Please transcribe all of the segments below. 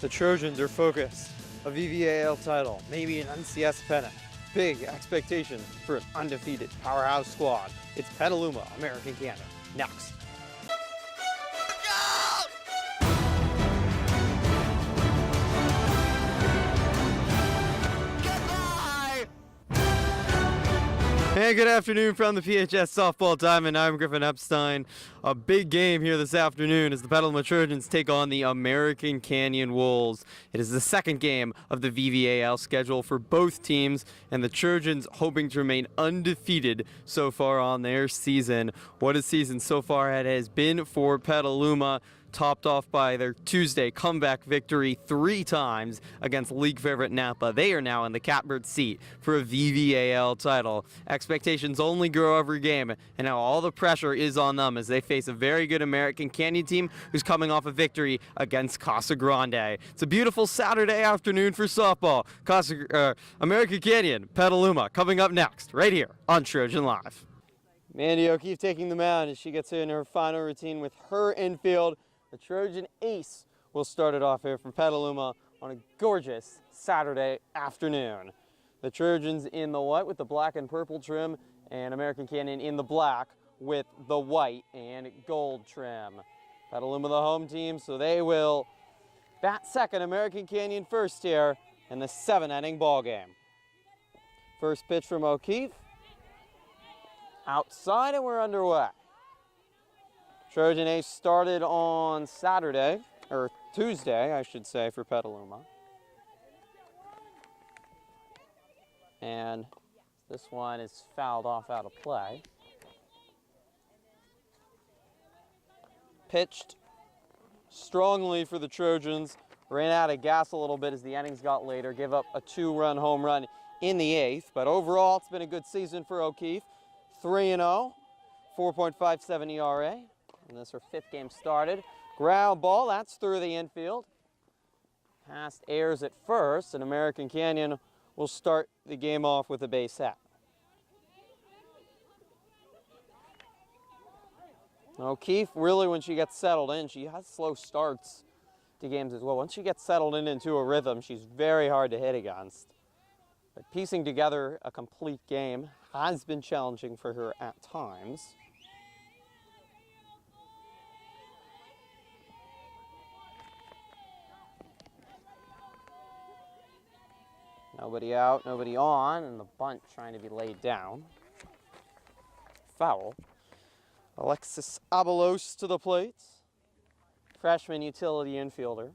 The Trojans are focused. A VVAL title, maybe an NCS pennant. Big expectations for an undefeated powerhouse squad. It's Petaluma, American Canada. Next. Hey, good afternoon from the PHS Softball Diamond. I'm Griffin Epstein. A big game here this afternoon as the Petaluma Trojans take on the American Canyon Wolves. It is the second game of the VVAL schedule for both teams, and the Trojans hoping to remain undefeated so far on their season. What a season so far it has been for Petaluma, topped off by their Tuesday comeback victory 3 times against league favorite Napa. They are now in the catbird seat for a VVAL title. Expectations only grow every game, and now all the pressure is on them as they face a very good American Canyon team who's coming off a victory against Casa Grande. It's a beautiful Saturday afternoon for softball. American Canyon, Petaluma, coming up next, right here on Trojan Live. Mandy O'Keefe taking the mound as she gets in her final routine with her infield. The Trojan ace will start it off here from Petaluma on a gorgeous Saturday afternoon. The Trojans in the white with the black and purple trim, and American Canyon in the black with the white and gold trim. Petaluma the home team, so they will bat second, American Canyon first here in the 7-inning ball game. First pitch from O'Keefe. Outside, and we're underway. Trojan ace started on Saturday, or Tuesday, I should say, for Petaluma. And this one is fouled off out of play. Pitched strongly for the Trojans. Ran out of gas a little bit as the innings got later. Gave up a 2-run home run in the 8th. But overall, it's been a good season for O'Keefe. 3-0, 4.57 ERA. And this her 5th game started. Ground ball, that's through the infield. Past airs at first, and American Canyon will start the game off with a base hit. O'Keefe, really, when she gets settled in, she has slow starts to games as well. Once she gets settled into a rhythm, she's very hard to hit against. But piecing together a complete game has been challenging for her at times. Nobody out, nobody on, and the bunt trying to be laid down. Foul. Alexis Abelos to the plate. Freshman utility infielder.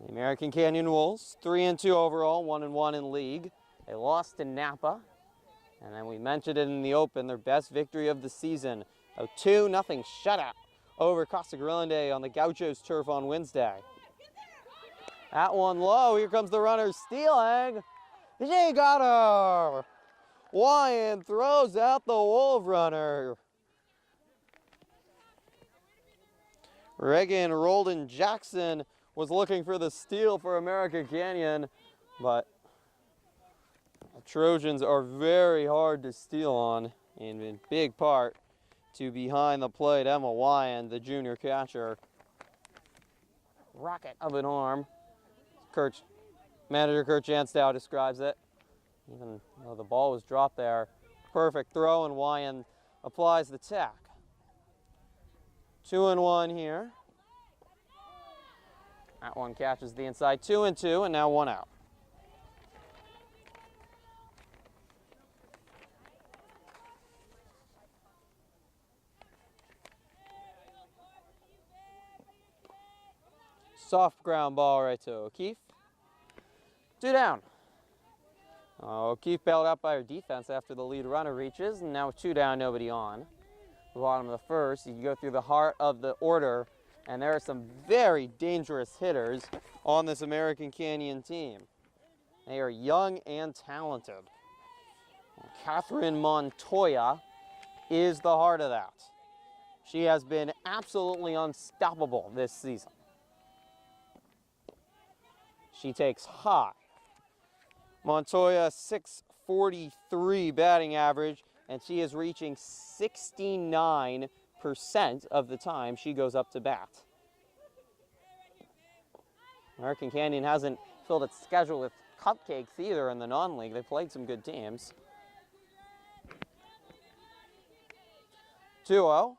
The American Canyon Wolves, 3-2 overall, 1-1 in league. They lost to Napa, and then we mentioned it in the open, their best victory of the season. A 2-0 shutout over Casa Grande on the Gauchos turf on Wednesday. That one low, here comes the runner stealing. She got her. Wyan throws out the Wolf runner. Reagan Roldan Jackson was looking for the steal for American Canyon, but the Trojans are very hard to steal on, and in big part to behind the plate, Emma Wyan, the junior catcher. Rocket of an arm. Manager Kurt Janstow describes it. Even though the ball was dropped there, perfect throw, and Wyan applies the tack. 2-1 here. That one catches the inside, 2-2, and now 1 out. Soft ground ball right to O'Keefe. 2 down. O'Keefe bailed out by her defense after the lead runner reaches, and now with 2 down, nobody on. The bottom of the first, you go through the heart of the order, and there are some very dangerous hitters on this American Canyon team. They are young and talented. Catherine Montoya is the heart of that. She has been absolutely unstoppable this season. She takes high. Montoya, 643 batting average, and she is reaching 69% of the time she goes up to bat. American Canyon hasn't filled its schedule with cupcakes either in the non-league. They played some good teams. 2-0.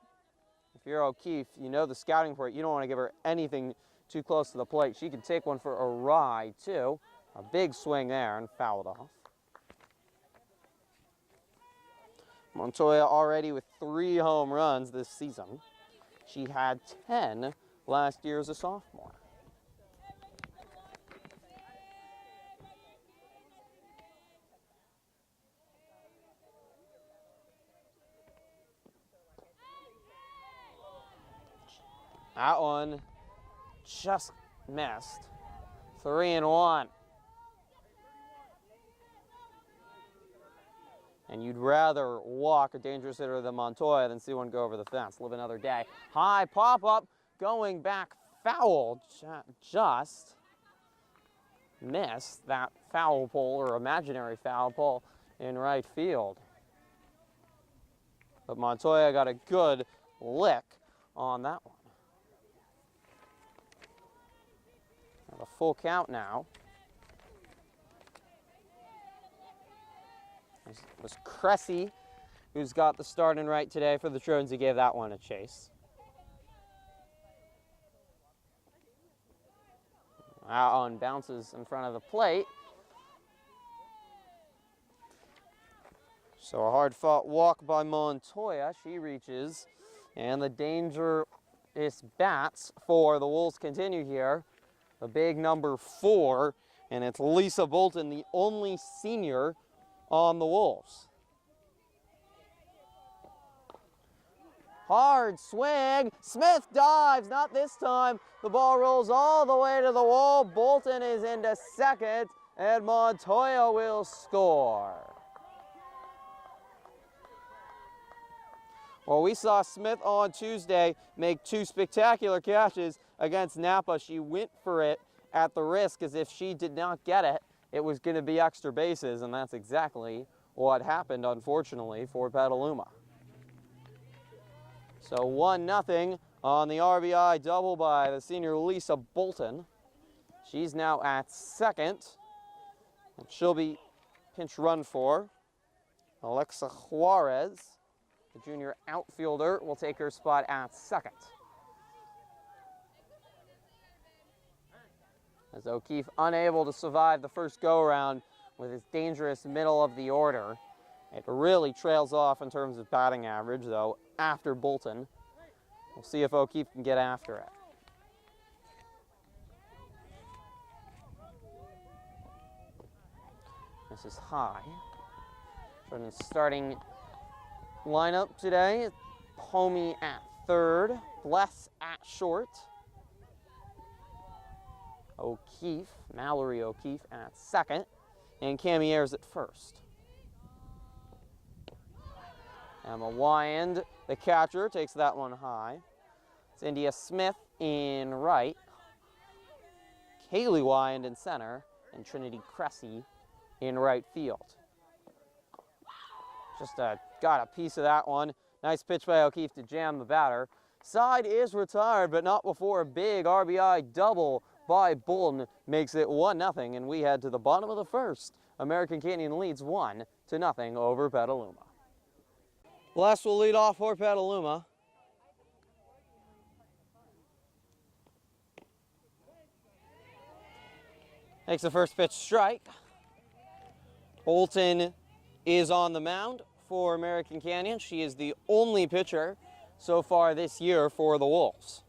If you're O'Keefe, you know the scouting for it. You don't want to give her anything too close to the plate. She could take one for a ride, too. A big swing there and fouled off. Montoya already with 3 home runs this season. She had 10 last year as a sophomore. That one just missed. 3-1. And you'd rather walk a dangerous hitter than Montoya than see one go over the fence. Live another day. High pop-up, going back foul. Just missed that foul pole, or imaginary foul pole, in right field. But Montoya got a good lick on that one. A full count now. It was Cressy who's got the start in right today for the Trojans. He gave that one a chase. That one bounces in front of the plate. So a hard-fought walk by Montoya. She reaches, and the dangerous bats for the Wolves continue here. The big number 4, and it's Lisa Bolton, the only senior on the Wolves. Hard swing. Smith dives, not this time. The ball rolls all the way to the wall. Bolton is into second, and Montoya will score. Well, we saw Smith on Tuesday make 2 spectacular catches against Napa. She went for it at the risk, as if she did not get it, it was going to be extra bases, and that's exactly what happened, unfortunately, for Petaluma. So 1-0 on the RBI double by the senior Lisa Bolton. She's now at second, and she'll be pinch run for. Alexa Juarez, the junior outfielder, will take her spot at second. As O'Keefe unable to survive the first go-around with his dangerous middle of the order. It really trails off in terms of batting average, though, after Bolton. We'll see if O'Keefe can get after it. This is high. Trojans starting lineup today. Homey at third, Bless at short. O'Keefe, Mallory O'Keefe at second, and Cami Ayers at first. Emma Wyand, the catcher, takes that one high. It's India Smith in right, Kaylee Wyand in center, and Trinity Cressy in right field. Just got a piece of that one. Nice pitch by O'Keefe to jam the batter. Side is retired, but not before a big RBI double by Bolton makes it 1-0, and we head to the bottom of the first. American Canyon leads 1-0 over Petaluma. Les will lead off for Petaluma. Takes the first pitch strike. Bolton is on the mound for American Canyon. She is the only pitcher so far this year for the Wolves.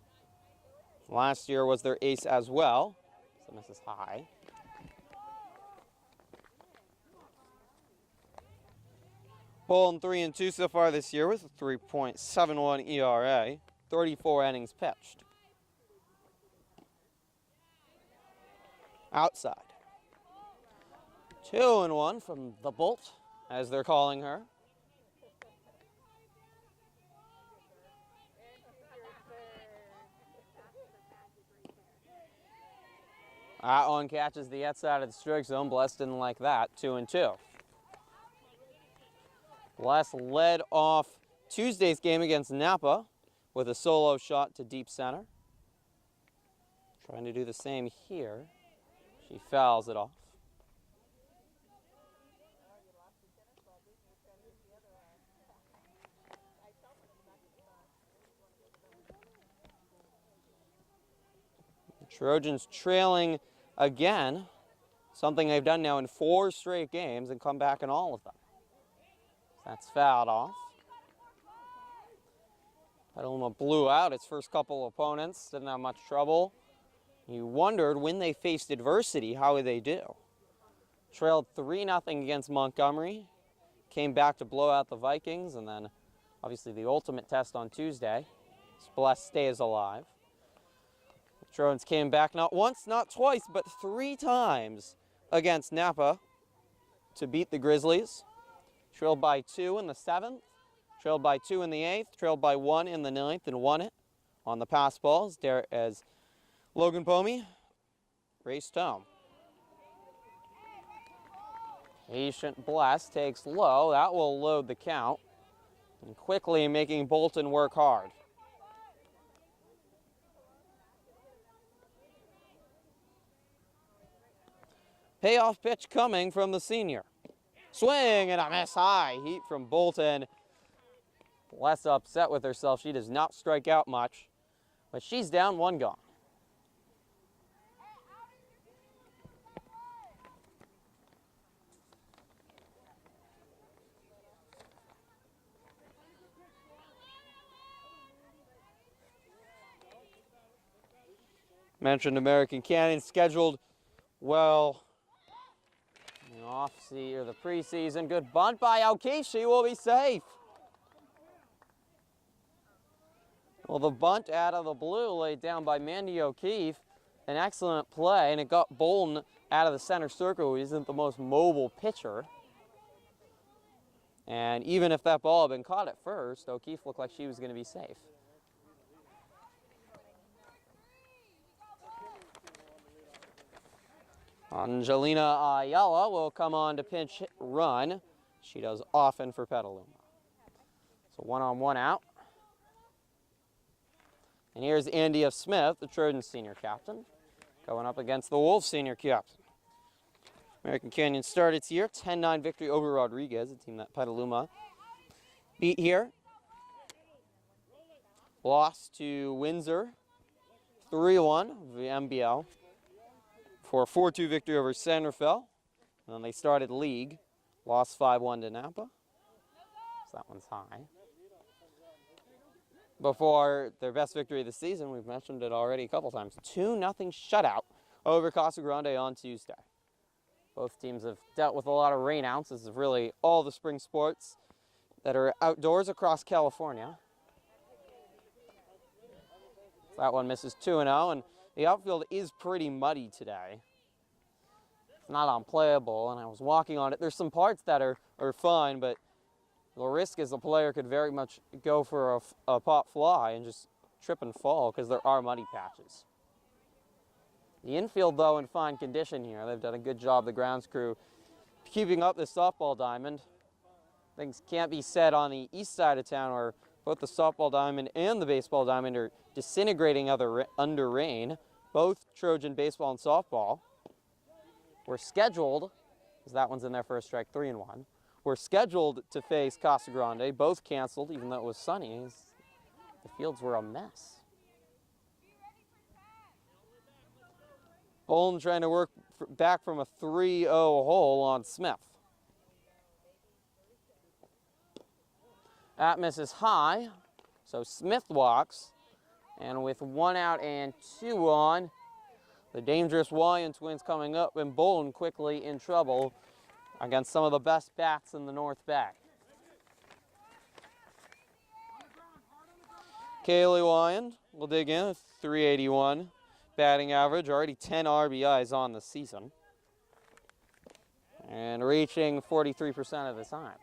Last year was their ace as well. So misses high. Bolton 3-2 so far this year with a 3.71 ERA, 34 innings pitched. Outside. 2-1 from the Bolt, as they're calling her. That one catches the outside of the strike zone. Bless didn't like that. 2-2. Bless led off Tuesday's game against Napa with a solo shot to deep center. Trying to do the same here. She fouls it off. The Trojans trailing again, something they've done now in 4 straight games and come back in all of them. That's fouled off. Petaluma blew out its first couple opponents, didn't have much trouble. You wondered when they faced adversity, how would they do? Trailed 3-0 against Montgomery, came back to blow out the Vikings, and then obviously the ultimate test on Tuesday. Sples stays alive. The Trojans came back not once, not twice, but 3 times against Napa to beat the Grizzlies. Trailed by 2 in the 7th, trailed by 2 in the 8th, trailed by 1 in the 9th, and won it on the pass balls as Logan Pomey raced home. Patient Bless takes low. That will load the count. And quickly making Bolton work hard. Payoff pitch coming from the senior. Swing and a miss high. Heat from Bolton. Bless upset with herself. She does not strike out much, but she's down 1 gone. Mentioned American Canyon scheduled well in the the preseason. Good bunt by O'Keefe. She will be safe. Well, the bunt out of the blue laid down by Mandy O'Keefe. An excellent play, and it got Bolton out of the center circle, who isn't the most mobile pitcher. And even if that ball had been caught at first, O'Keefe looked like she was going to be safe. Angelina Ayala will come on to pinch run. She does often for Petaluma. So 1-on-1 out. And here's Andy F. Smith, the Trojan senior captain, going up against the Wolves senior captain. American Canyon started its year 10-9 victory over Rodriguez, a team that Petaluma beat here. Lost to Windsor 3-1 of the MBL. For a 4-2 victory over San Rafael. And then they started league. Lost 5-1 to Napa. So that one's high. Before their best victory of the season, we've mentioned it already a couple times, 2-0 shutout over Casa Grande on Tuesday. Both teams have dealt with a lot of rainouts. This is really all the spring sports that are outdoors across California. That one misses 2-0, and the outfield is pretty muddy today. It's not unplayable, and I was walking on it. There's some parts that are fine, but the risk is the player could very much go for a pop fly and just trip and fall because there are muddy patches. The infield, though, in fine condition here. They've done a good job, the grounds crew, keeping up this softball diamond. Things can't be said on the east side of town where both the softball diamond and the baseball diamond are disintegrating under rain. Both Trojan baseball and softball were scheduled, because that one's in there for a strike, 3-1. Were scheduled to face Casa Grande. Both canceled, even though it was sunny. The fields were a mess. Bolton trying to work back from a 3-0 hole on Smith. That misses high, so Smith walks. And with 1 out and 2 on, the dangerous Wyan twins coming up, and Bolton quickly in trouble against some of the best bats in the North Bay. Kaylee Wyan will dig in with 381 batting average, already 10 RBIs on the season, and reaching 43% of the time.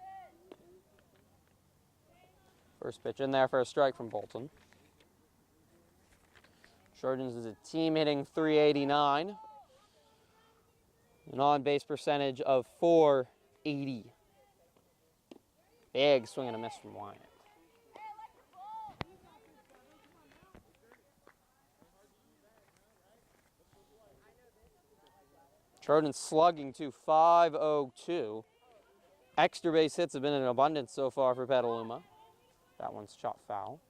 First pitch in there for a strike from Bolton. Trojans is a team hitting 389. An on-base percentage of .480. Big swing and a miss from Wyatt. Trojans slugging to 502. Extra base hits have been in abundance so far for Petaluma. That one's shot foul.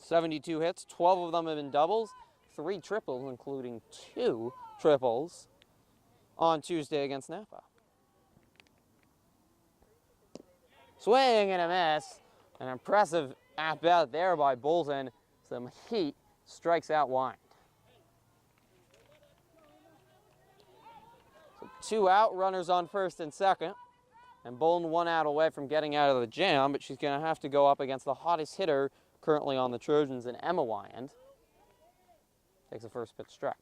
.72 hits, 12 of them have been doubles, 3 triples, including 2 triples on Tuesday against Napa. Swing and a miss. An impressive at-bat there by Bolton. Some heat, strikes out wide. So 2 out, runners on first and second. And Bolton 1 out away from getting out of the jam, but she's going to have to go up against the hottest hitter currently on the Trojans in Emma Wyand. Takes a first pitch strike.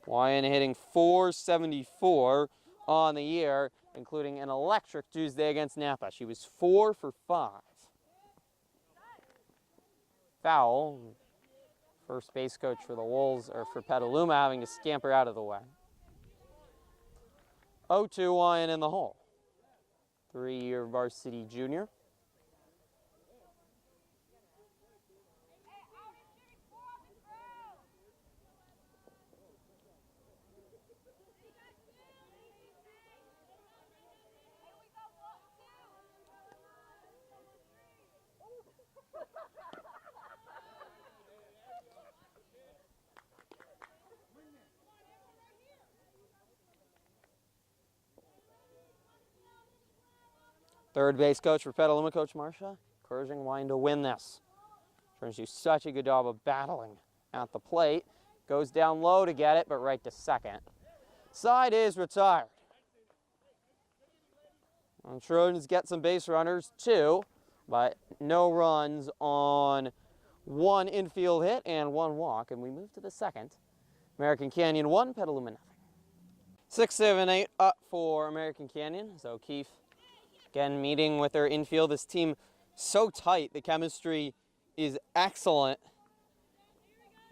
Wyand hitting .474 on the year, including an electric Tuesday against Napa. She was 4 for 5. Foul. First base coach for the Wolves, or for Petaluma, having to scamper out of the way. 0-2 Wyand in the hole. 3-year varsity junior. Third base coach for Petaluma, Coach Marcia, encouraging Wyand to win this. Trojans do such a good job of battling at the plate. Goes down low to get it, but right to second. Side is retired. And Trojans get some base runners, 2, but no runs on 1 infield hit and 1 walk. And we move to the second. American Canyon 1, Petaluma 0. 6, 7, 8 up for American Canyon. So O'Keefe again meeting with their infield. This team so tight. The chemistry is excellent.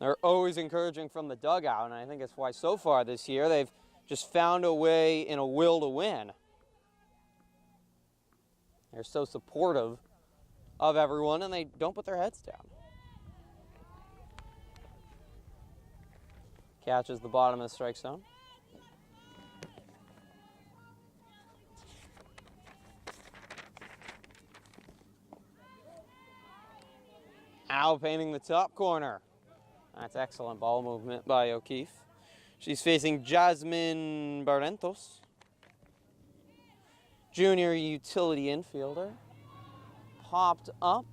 They're always encouraging from the dugout, and I think that's why so far this year they've just found a way and a will to win. They're so supportive of everyone, and they don't put their heads down. Catches the bottom of the strike zone. Al painting the top corner. That's excellent ball movement by O'Keefe. She's facing Jasmine Barrentos, junior utility infielder. Popped up,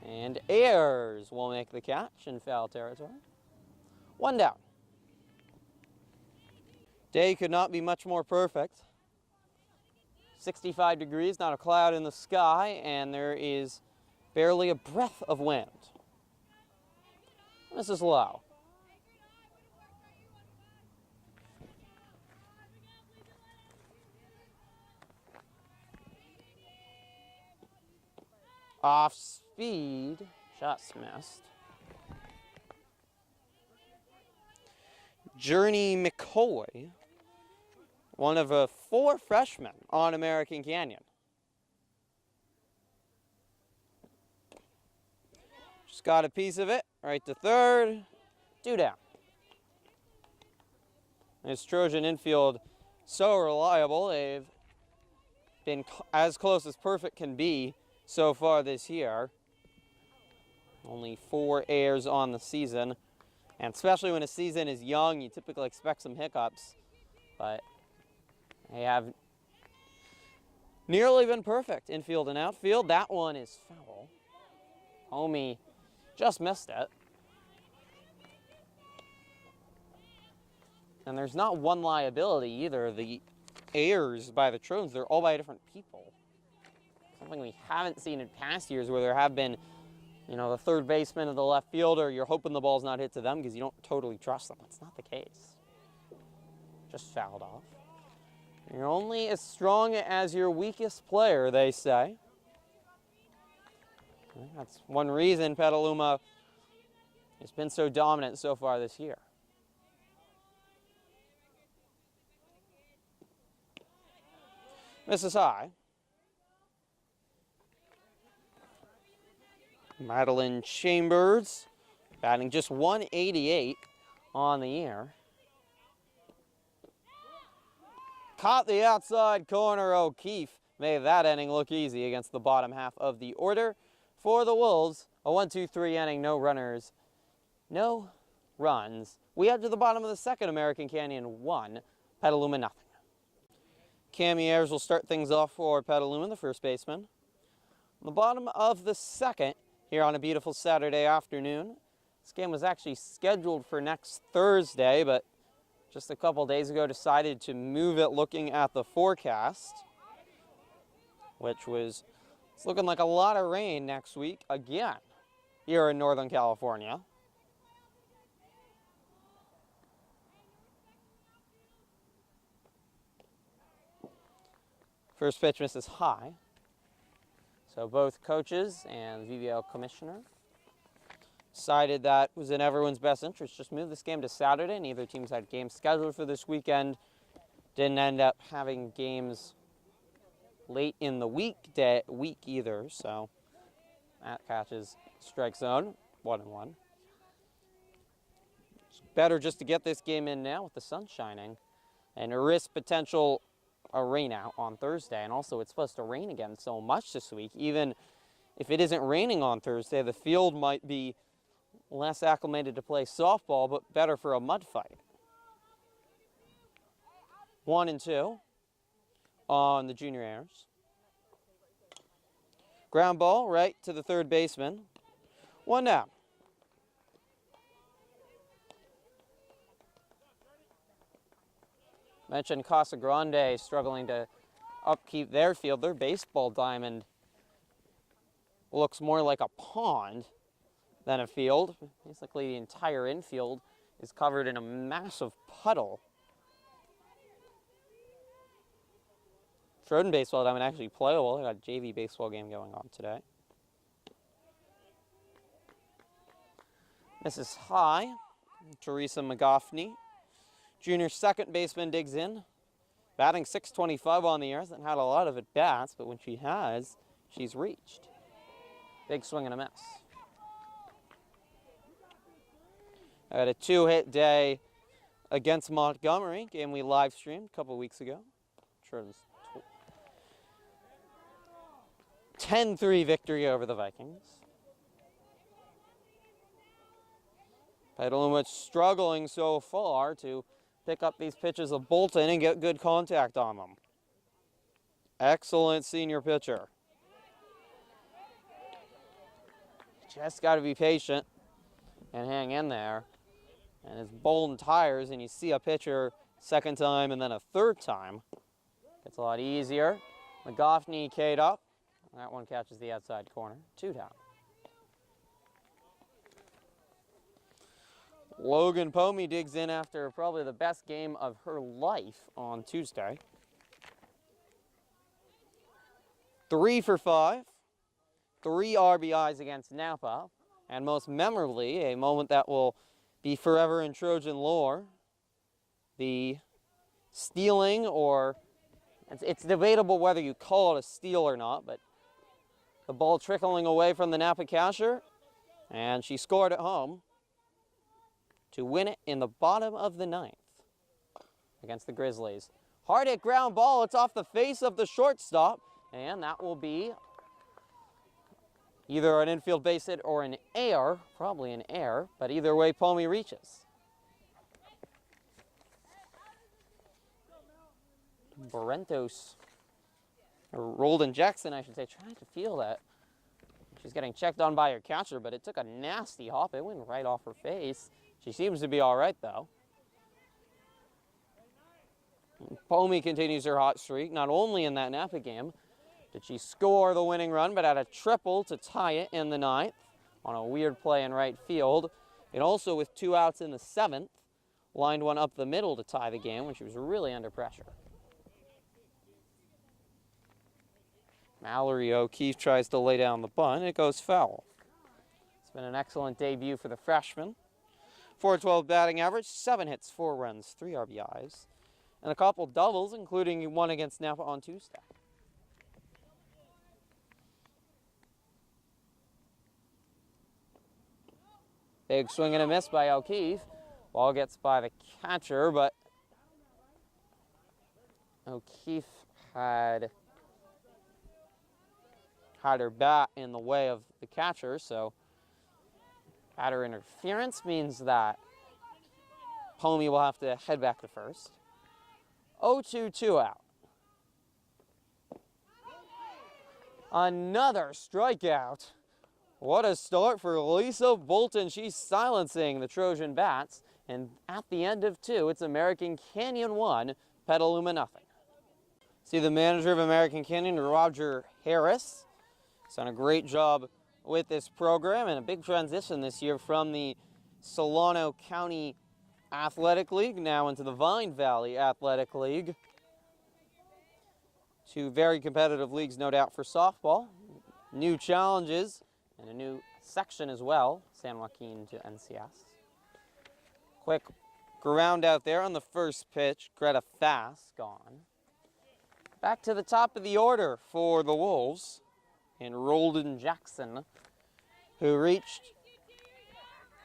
and Ayers will make the catch in foul territory. 1 down. Day could not be much more perfect. 65 degrees, not a cloud in the sky, and there is barely a breath of wind. This is low. Off speed, just missed. Journey McCoy, one of 4 freshmen on American Canyon. Just got a piece of it, right to third, 2 down. This Trojan infield, so reliable. They've been as close as perfect can be so far this year. Only 4 errors on the season. And especially when a season is young, you typically expect some hiccups. But they have nearly been perfect, infield and outfield. That one is foul. Homie just missed it. And there's not one liability either. The errors by the Trojans, they're all by different people. Something we haven't seen in past years where there have been, you know, the third baseman or the left fielder, you're hoping the ball's not hit to them because you don't totally trust them. That's not the case. Just fouled off. You're only as strong as your weakest player, they say. That's one reason Petaluma has been so dominant so far this year. Misses high. Madeline Chambers batting just 188 on the year. Caught the outside corner. O'Keefe made that inning look easy against the bottom half of the order. For the Wolves, a 1-2-3 inning, no runners, no runs. We head to the bottom of the second. American Canyon 1, Petaluma nothing. Cammy Ayers will start things off for Petaluma, the first baseman. On the bottom of the second, here on a beautiful Saturday afternoon. This game was actually scheduled for next Thursday, but just a couple days ago decided to move it looking at the forecast, which was, it's looking like a lot of rain next week again here in Northern California. First pitch misses high. So both coaches and the VVAL commissioner decided that was in everyone's best interest. Just move this game to Saturday. Neither teams had games scheduled for this weekend. Didn't end up having games late in the week either. So Matt catches strike zone, 1-1. It's better just to get this game in now with the sun shining and risk potential a rain out on Thursday. And also it's supposed to rain again so much this week. Even if it isn't raining on Thursday, the field might be less acclimated to play softball, but better for a mud fight. 1-2 on the junior Ayers. Ground ball right to the third baseman. 1 down. Mentioned Casa Grande struggling to upkeep their field. Their baseball diamond looks more like a pond than a field. Basically, the entire infield is covered in a massive puddle. Trojan baseball diamond actually playable. They got a JV baseball game going on today. This is high. Teresa McGoffney. Junior second baseman digs in. Batting .625 on the year. Hasn't had a lot of at-bats, but when she has, she's reached. Big swing and a miss. I had a 2-hit day against Montgomery, game we live streamed a couple weeks ago. Sure, it was 10-3 victory over the Vikings. Petaluma struggling so far to pick up these pitches of Bolton and get good contact on them. Excellent senior pitcher. Just got to be patient and hang in there. And it's Bolton tires, and you see a pitcher second time and then a third time. Gets a lot easier. McGoffney K'd up. That one catches the outside corner. 2 down. Logan Pomey digs in after probably the best game of her life on Tuesday. 3 for 5. 3 RBIs against Napa. And most memorably, a moment that will be forever in Trojan lore. The stealing, or it's debatable whether you call it a steal or not, but the ball trickling away from the Napa catcher, and she scored at home to win it in the bottom of the 9th against the Grizzlies. Hard hit ground ball. It's off the face of the shortstop, and that will be either an infield base hit or an error, probably an error, but either way, Pomey reaches. Barrentos, or Roldan Jackson, I should say, trying to feel that. She's getting checked on by her catcher, but it took a nasty hop. It went right off her face. She seems to be all right, though. Pomey continues her hot streak, not only in that Napa game did she score the winning run, but had a triple to tie it in the 9th on a weird play in right field. And also, with 2 outs in the 7th, lined one up the middle to tie the game when she was really under pressure. Mallory O'Keefe tries to lay down the bunt. It goes foul. It's been an excellent debut for the freshman. .412 batting average, 7 hits, 4 runs, 3 RBIs, and a couple doubles, including one against Napa on Tuesday. Big swing and a miss by O'Keefe. Ball gets by the catcher, but O'Keefe had her bat in the way of the catcher, so batter interference means that Pomey will have to head back to first. 0-2, 2 out. Another strikeout. What a start for Lisa Bolton. She's silencing the Trojan bats. And at the end of 2, it's American Canyon 1, Petaluma nothing. See the manager of American Canyon, Roger Harris. He's done a great job with this program and a big transition this year from the Solano County Athletic League now into the Vine Valley Athletic League. 2 very competitive leagues, no doubt, for softball. New challenges and a new section as well, San Joaquin to NCS. Quick ground out there on the first pitch. Greta Fast gone. Back to the top of the order for the Wolves. And Roldan Jackson, who reached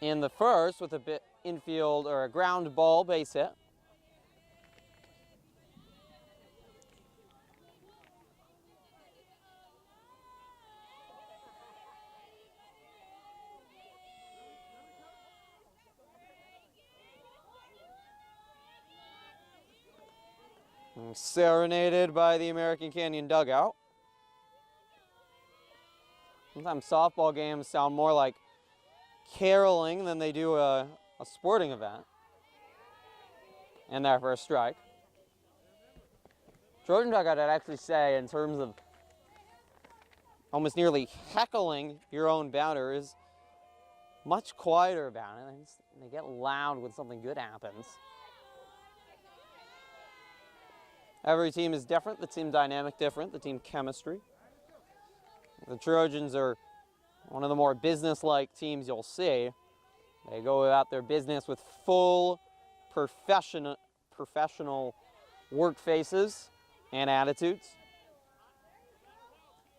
in the first with a bit infield or a ground ball base hit. And serenaded by the American Canyon dugout. Sometimes softball games sound more like caroling than they do a sporting event. And there for a strike. Trojan dugout, I'd actually say, in terms of almost nearly heckling your own batter, is much quieter about it. They get loud when something good happens. Every team is different, the team dynamic different, the team chemistry. The Trojans are one of the more business-like teams you'll see. They go about their business with full professional work faces and attitudes.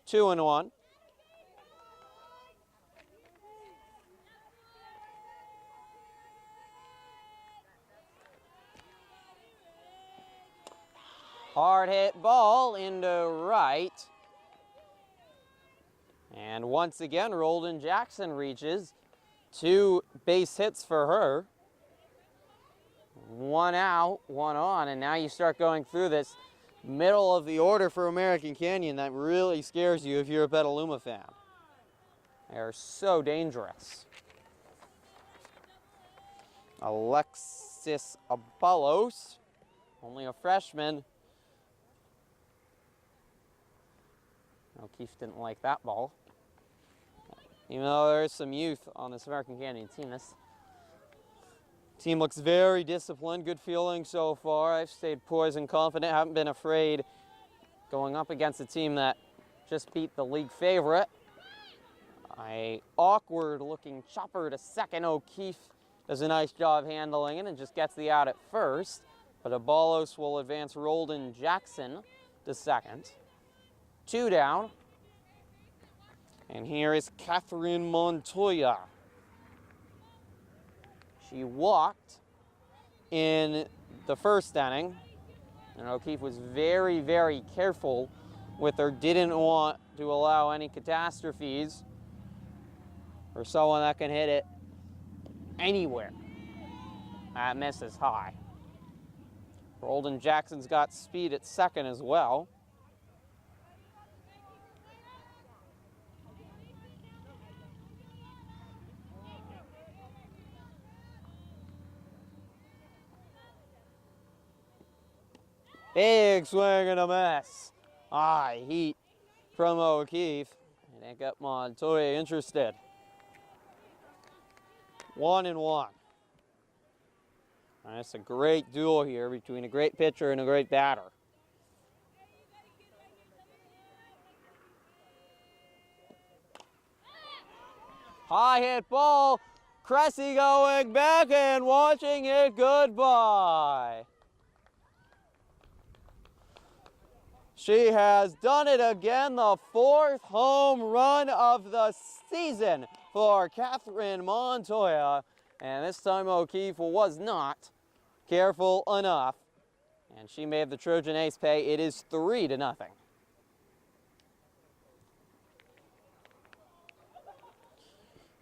2-1. Hard hit ball into right. And once again, Roldan Jackson reaches. 2 base hits for her. 1 out, 1 on, and now you start going through this middle of the order for American Canyon. That really scares you if you're a Petaluma fan. They're so dangerous. Alexis Abalos, only a freshman. O'Keefe didn't like that ball. Even though there is some youth on this American Canyon team, this team looks very disciplined. Good feeling so far. I've stayed poised and confident. Haven't been afraid going up against a team that just beat the league favorite. A awkward-looking chopper to second. O'Keefe does a nice job handling it and just gets the out at first. But Abalos will advance Roldan Jackson to second. 2 down. And here is Catherine Montoya. She walked in the first inning, and O'Keefe was very, very careful with her. Didn't want to allow any catastrophes for someone that can hit it anywhere. That misses high. Roldan Jackson's got speed at second as well. Big swing and a miss. High heat from O'Keefe. And it got Montoya interested. 1-1. That's a great duel here between a great pitcher and a great batter. High hit ball. Cressy going back and watching it goodbye. She has done it again, the 4th home run of the season for Catherine Montoya. And this time O'Keefe was not careful enough. And she made the Trojan ace pay. It is 3-0.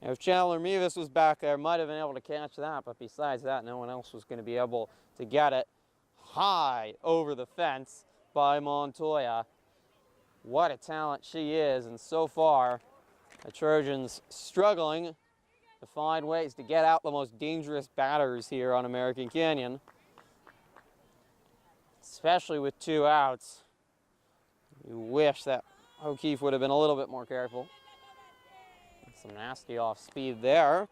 If Chandler Mevis was back there, might have been able to catch that, but besides that, no one else was going to be able to get it high over the fence by Montoya. What a talent she is, and so far, the Trojans struggling to find ways to get out the most dangerous batters here on American Canyon, especially with 2 outs. You wish that O'Keefe would have been a little bit more careful. Some nasty off speed there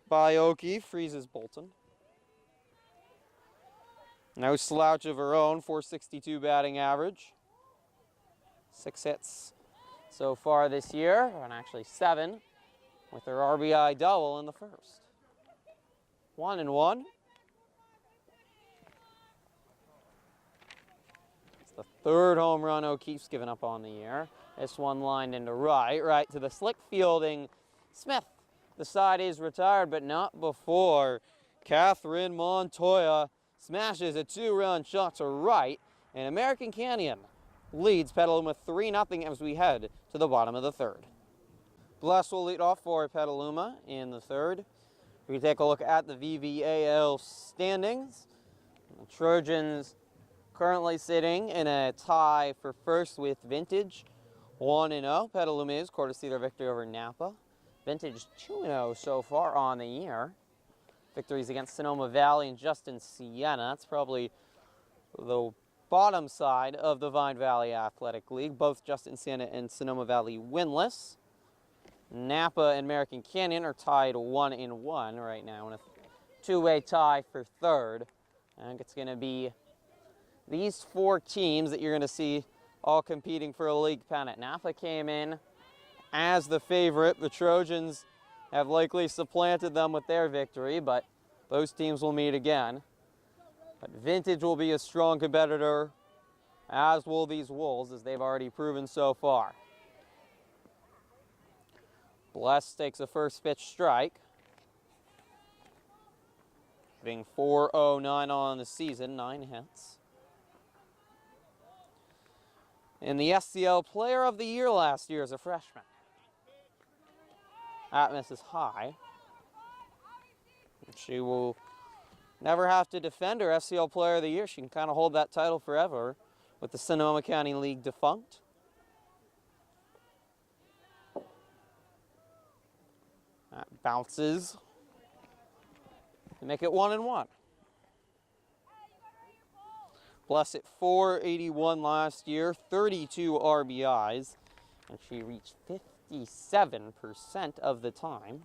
by O'Keefe, freezes Bolton. No slouch of her own, 462 batting average. 6 hits so far this year, and actually 7 with her RBI double in the first. 1-1. It's the 3rd home run O'Keefe's given up on the year. This one lined into right to the slick fielding Smith. The side is retired, but not before Catherine Montoya smashes a 2-run shot to right, and American Canyon leads Petaluma 3-0 as we head to the bottom of the 3rd. Bless will lead off for Petaluma in the 3rd. We take a look at the VVAL standings. The Trojans currently sitting in a tie for first with Vintage, 1-0. Petaluma is courtesy of their victory over Napa. Vintage 2-0 so far on the year. Victories against Sonoma Valley and Justin Siena. That's probably the bottom side of the Vine Valley Athletic League. Both Justin Siena and Sonoma Valley winless. Napa and American Canyon are tied 1-1 right now in a 2-way tie for 3rd. I think it's going to be these 4 teams that you're going to see all competing for a league pennant. Napa came in as the favorite. The Trojans have likely supplanted them with their victory, but those teams will meet again. But Vintage will be a strong competitor, as will these Wolves, as they've already proven so far. Bless takes a first pitch strike. Hitting .409 on the season, 9 hits. And the SCL Player of the Year last year as a freshman. That misses high. She will never have to defend her SCL Player of the Year. She can kind of hold that title forever with the Sonoma County League defunct. That bounces to make it 1-1. Bless at .481 last year, 32 RBIs, and she reached 57% of the time.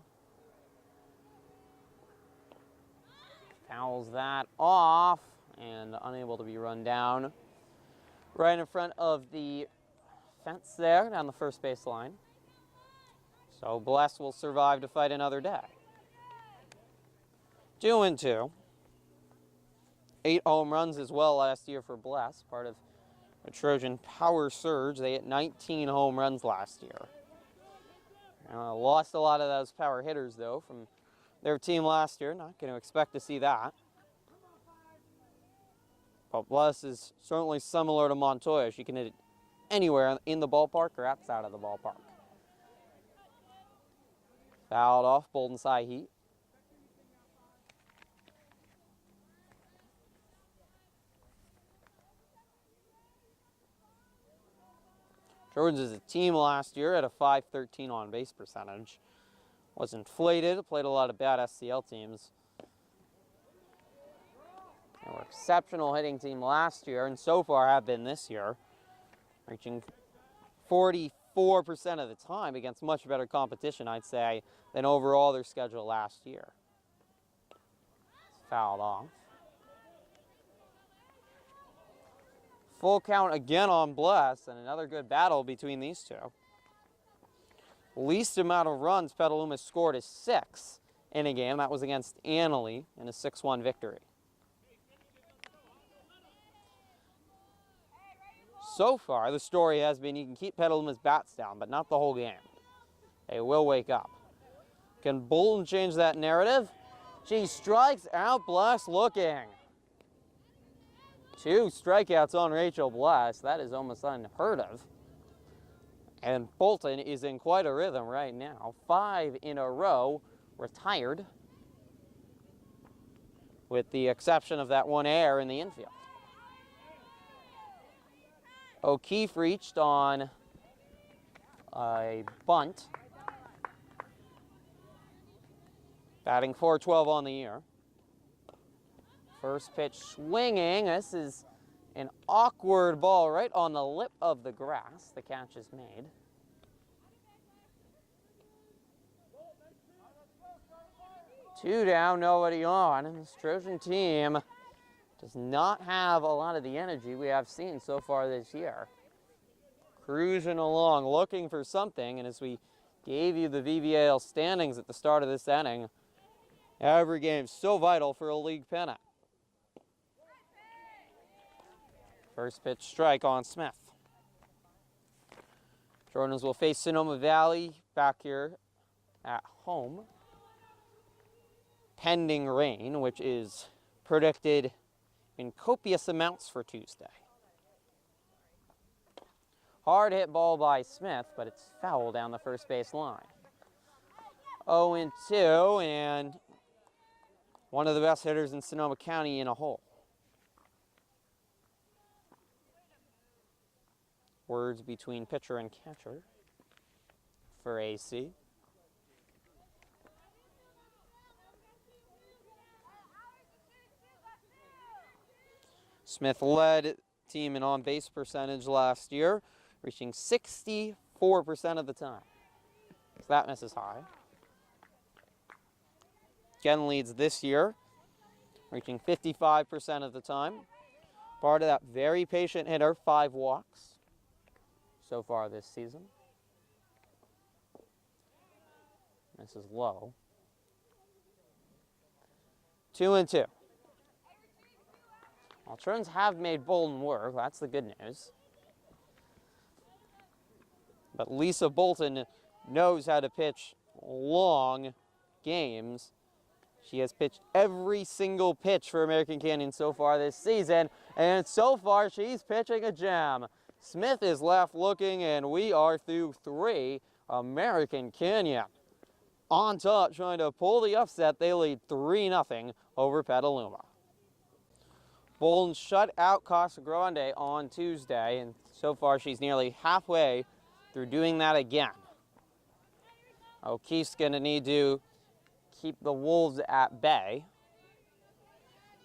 Fouls that off and unable to be run down right in front of the fence there down the first base line. So Bless will survive to fight another day. 2-2. 8 home runs as well last year for Bless, part of a Trojan power surge. They hit 19 home runs last year. Lost a lot of those power hitters, though, from their team last year. Not going to expect to see that. But Bless is certainly similar to Montoya. She can hit it anywhere in the ballpark or outside of the ballpark. Fouled off, Bolton's high heat. Trojans as a team last year had a .513 on base percentage. Was inflated, played a lot of bad SCL teams. They were exceptional hitting team last year, and so far have been this year, reaching 44% of the time against much better competition, I'd say, than overall their schedule last year. It's fouled off. Full count again on Bless, and another good battle between these two. Least amount of runs Petaluma scored is 6 in a game. That was against Annalee in a 6-1 victory. so far, the story has been you can keep Petaluma's bats down, but not the whole game. They will wake up. Can Bolton change that narrative? She strikes out Bless looking. 2 strikeouts on Rachel Bless. That is almost unheard of. And Bolton is in quite a rhythm right now. 5 in a row retired, with the exception of that 1 error in the infield. O'Keefe reached on a bunt. Batting .412 on the year. First pitch swinging. This is an awkward ball right on the lip of the grass. The catch is made. Two down, nobody on. And this Trojan team does not have a lot of the energy we have seen so far this year. Cruising along, looking for something. And as we gave you the VVAL standings at the start of this inning, every game so vital for a league pennant. First pitch strike on Smith. Trojans will face Sonoma Valley back here at home, pending rain, which is predicted in copious amounts for Tuesday. Hard hit ball by Smith, but it's foul down the first base line. 0-2, and one of the best hitters in Sonoma County in a hole. Words between pitcher and catcher for AC. Smith led team in on-base percentage last year, reaching 64% of the time. So that misses high. Again leads this year, reaching 55% of the time. Part of that very patient hitter, 5 walks so far this season. This is low. 2-2. Well, Trojans have made Bolton work. That's the good news. But Lisa Bolton knows how to pitch long games. She has pitched every single pitch for American Canyon so far this season, and so far she's pitching a gem. Smith is left looking, and we are through 3. American Canyon on top, trying to pull the upset. They lead 3-0 over Petaluma. Bolton shut out Casa Grande on Tuesday, and so far she's nearly halfway through doing that again. O'Keefe's going to need to keep the Wolves at bay,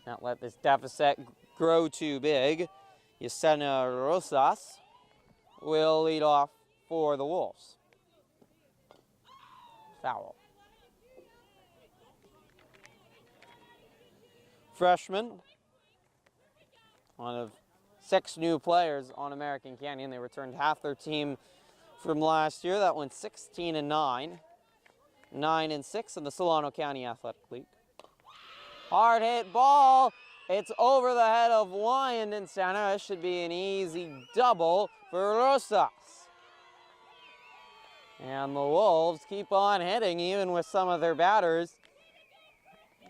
not let this deficit grow too big. Yesenia Rosas will lead off for the Wolves. Foul. Freshman, one of 6 new players on American Canyon. They returned half their team from last year. That went 16-9, 9-6 in the Solano County Athletic League. Hard hit ball. It's over the head of Wyandan Center. This should be an easy double for Rosas. And the Wolves keep on hitting, even with some of their batters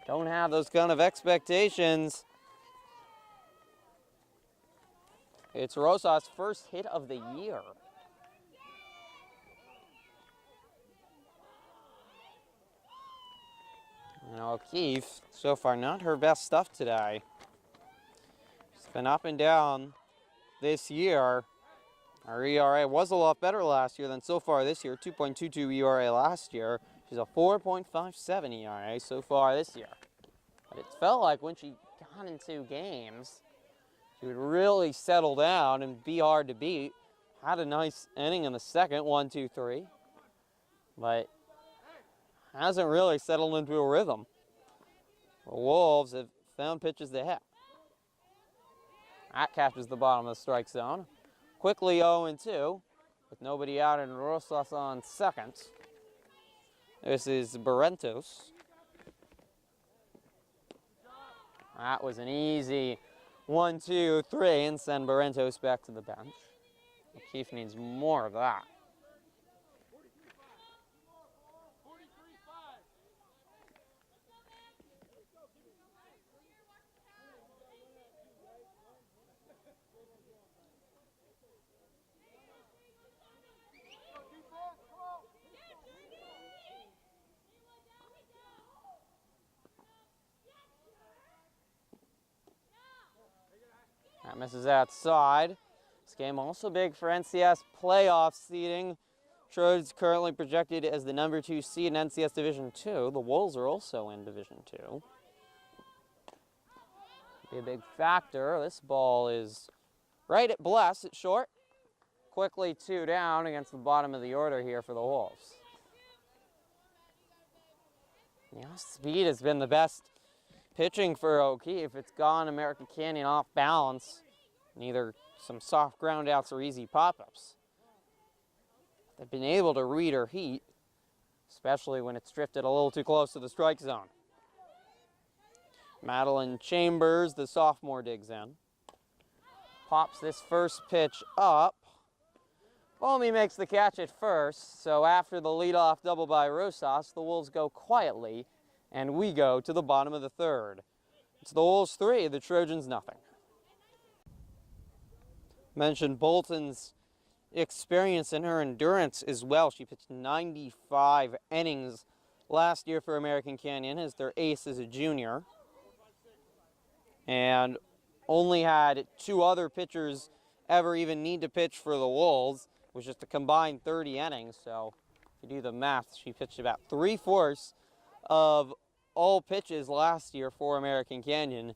don't have those kind of expectations. It's Rosas' first hit of the year. And O'Keefe, so far not her best stuff today. She's been up and down this year. Her ERA was a lot better last year than so far this year. 2.22 ERA last year. She's a 4.57 ERA so far this year. But it felt like when she got into games, she would really settle down and be hard to beat. Had a nice inning in the second, 1-2-3. But hasn't really settled into a rhythm. The Wolves have found pitches to hit. That catches the bottom of the strike zone. Quickly 0-2 with nobody out and Rosas on second. This is Barrentos. That was an easy 1-2-3 and send Barrentos back to the bench. O'Keefe needs more of that. That misses outside. This game also big for NCS playoff seeding. Trojans currently projected as the number 2 seed in NCS Division 2. The Wolves are also in Division 2. Be a big factor. This ball is right at Bless. It's short. Quickly 2 down against the bottom of the order here for the Wolves. Yeah, speed has been the best pitching for O'Keefe. It's gone American Canyon off balance. Neither some soft ground outs or easy pop-ups. They've been able to read her heat, especially when it's drifted a little too close to the strike zone. Madeline Chambers, the sophomore, digs in. Pops this first pitch up. Bomi makes the catch at first, so after the leadoff double by Rosas, the Wolves go quietly, and we go to the bottom of the third. It's the Wolves 3, the Trojans nothing. Mentioned Bolton's experience and her endurance as well. She pitched 95 innings last year for American Canyon as their ace as a junior. And only had 2 other pitchers ever even need to pitch for the Wolves, which is a combined 30 innings. So if you do the math, she pitched about 3/4 of all pitches last year for American Canyon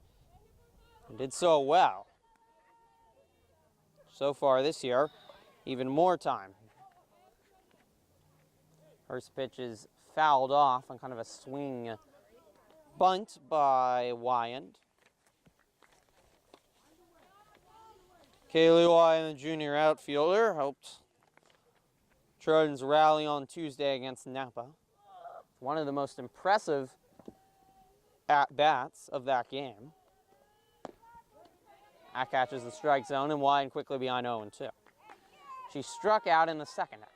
and did so well. So far this year, even more time. First pitch is fouled off on kind of a swing bunt by Wyand. Kaylee Wyand, the junior outfielder, helped Trojans rally on Tuesday against Napa. One of the most impressive at-bats of that game. That catches the strike zone, and Wyand quickly behind 0-2. She struck out in the second inning.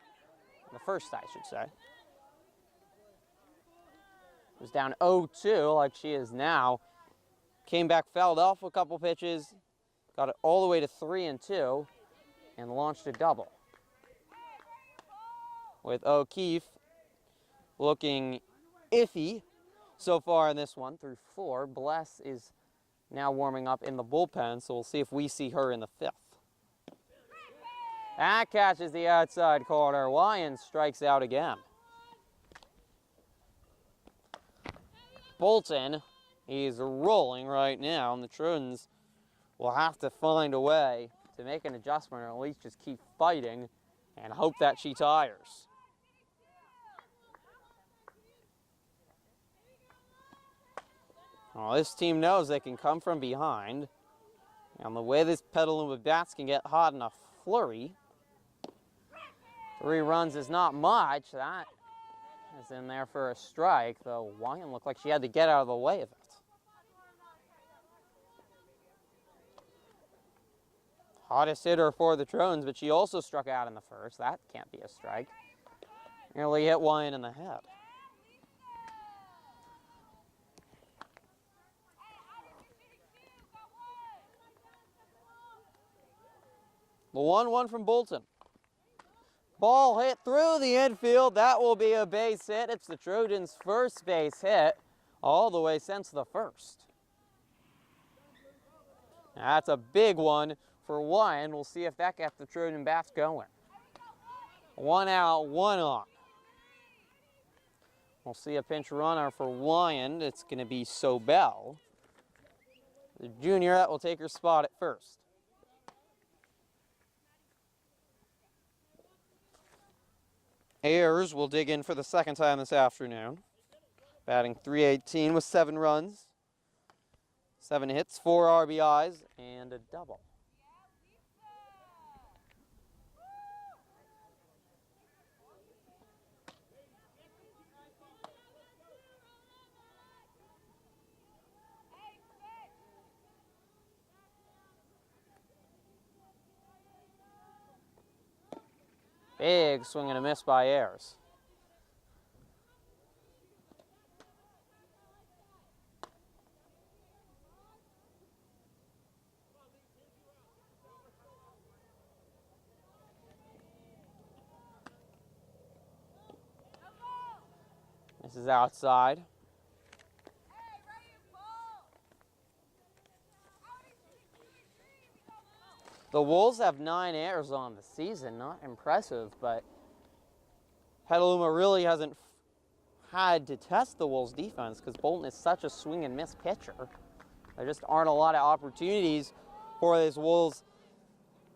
The first, I should say. Was down 0-2 like she is now. Came back, fouled off a couple pitches, got it all the way to 3-2, and launched a double. With O'Keefe looking iffy so far in this one through 4. Bless is now warming up in the bullpen, so we'll see if we see her in the 5th. That catches the outside corner. Wyand strikes out again. Bolton, he's rolling right now, and the Trojans will have to find a way to make an adjustment, or at least just keep fighting and hope that she tires. Well, this team knows they can come from behind. And the way this Petaluma bats can get hot in a flurry, 3 runs is not much. That is in there for a strike, though Wyand looked like she had to get out of the way of it. Hottest hitter for the Trojans, but she also struck out in the first. That can't be a strike. Nearly hit Wyand in the head. The 1-1 from Bolton. Ball hit through the infield. That will be a base hit. It's the Trojans' first base hit all the way since the first. That's a big one for Wyand. We'll see if that gets the Trojan bats going. 1 out, 1 on. We'll see a pinch runner for Wyand. It's going to be Sobel, the junior that will take her spot at first. Ayers will dig in for the second time this afternoon. Batting .318 with 7 runs, 7 hits, 4 RBIs, and a double. Big swing and a miss by Ayers. This is outside. The Wolves have 9 errors on the season. Not impressive, but Petaluma really hasn't had to test the Wolves' defense because Bolton is such a swing and miss pitcher. There just aren't a lot of opportunities for this Wolves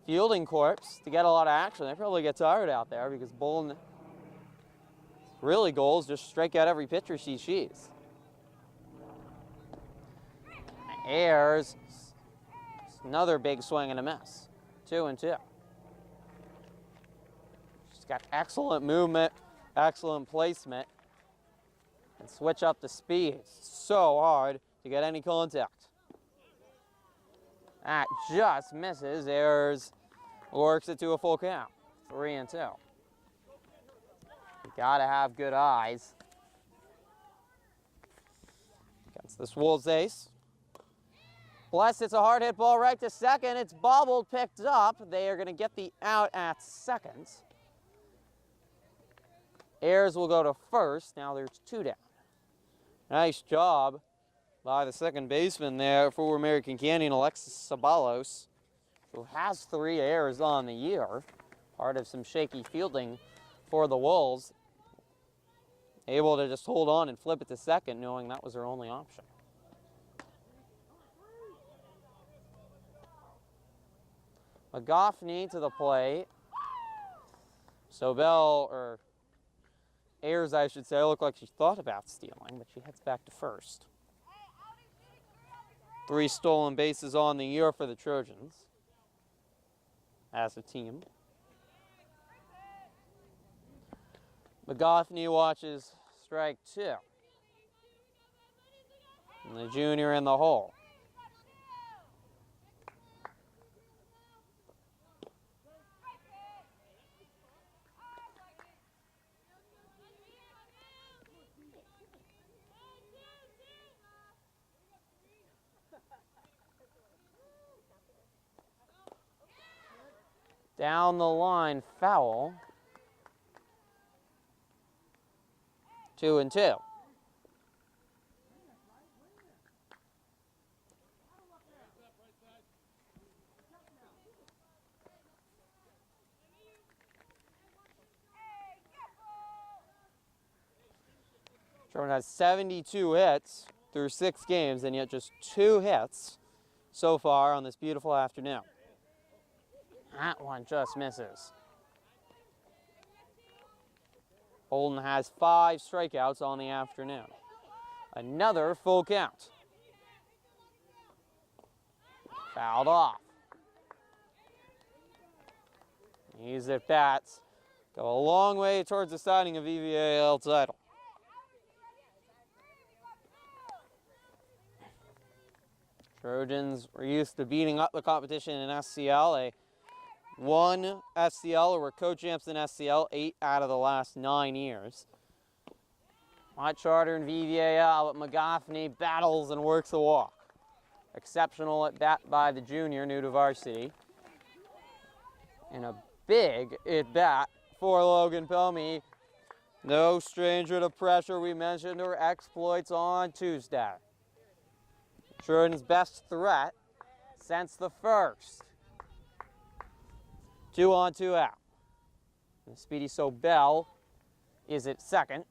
fielding corps to get a lot of action. They probably get tired out there because Bolton really goals just strike out every pitcher she sees. Ayers, another big swing and a miss. 2-2. She's got excellent movement, excellent placement, and switch up the speed. It's so hard to get any contact. That just misses. Ayers works it to a full count. 3-2. You gotta have good eyes against this Wolves ace. Bless, it's a hard hit ball right to second. It's bobbled, picked up. They are going to get the out at second. Ayers will go to first. Now there's 2 down. Nice job by the second baseman there for American Canyon, Alexis Sabalos, who has 3 errors on the year. Part of some shaky fielding for the Wolves. Able to just hold on and flip it to second, knowing that was her only option. McGoffney to the plate. Sobel, or Ayers, I should say, looked like she thought about stealing, but she heads back to first. 3 stolen bases on the year for the Trojans as a team. McGoffney watches strike 2. And the junior in the hole. Down the line, foul. 2-2. Trojans has 72 hits through 6 games, and yet just 2 hits so far on this beautiful afternoon. That one just misses. Holden has 5 strikeouts on the afternoon. Another full count. Fouled off. These at bats go a long way towards deciding a VVAL title. Trojans were used to beating up the competition in SCL. One SCL, or were co-champs in SCL 8 out of the last 9 years. Mott Charter and VVAL, but McGoffney battles and works the walk. Exceptional at bat by the junior, new to varsity. And a big at bat for Logan Pelmy. No stranger to pressure. We mentioned her exploits on Tuesday. Trojans' best threat since the first. 2 on, 2 out. And Speedy Sobel is at second.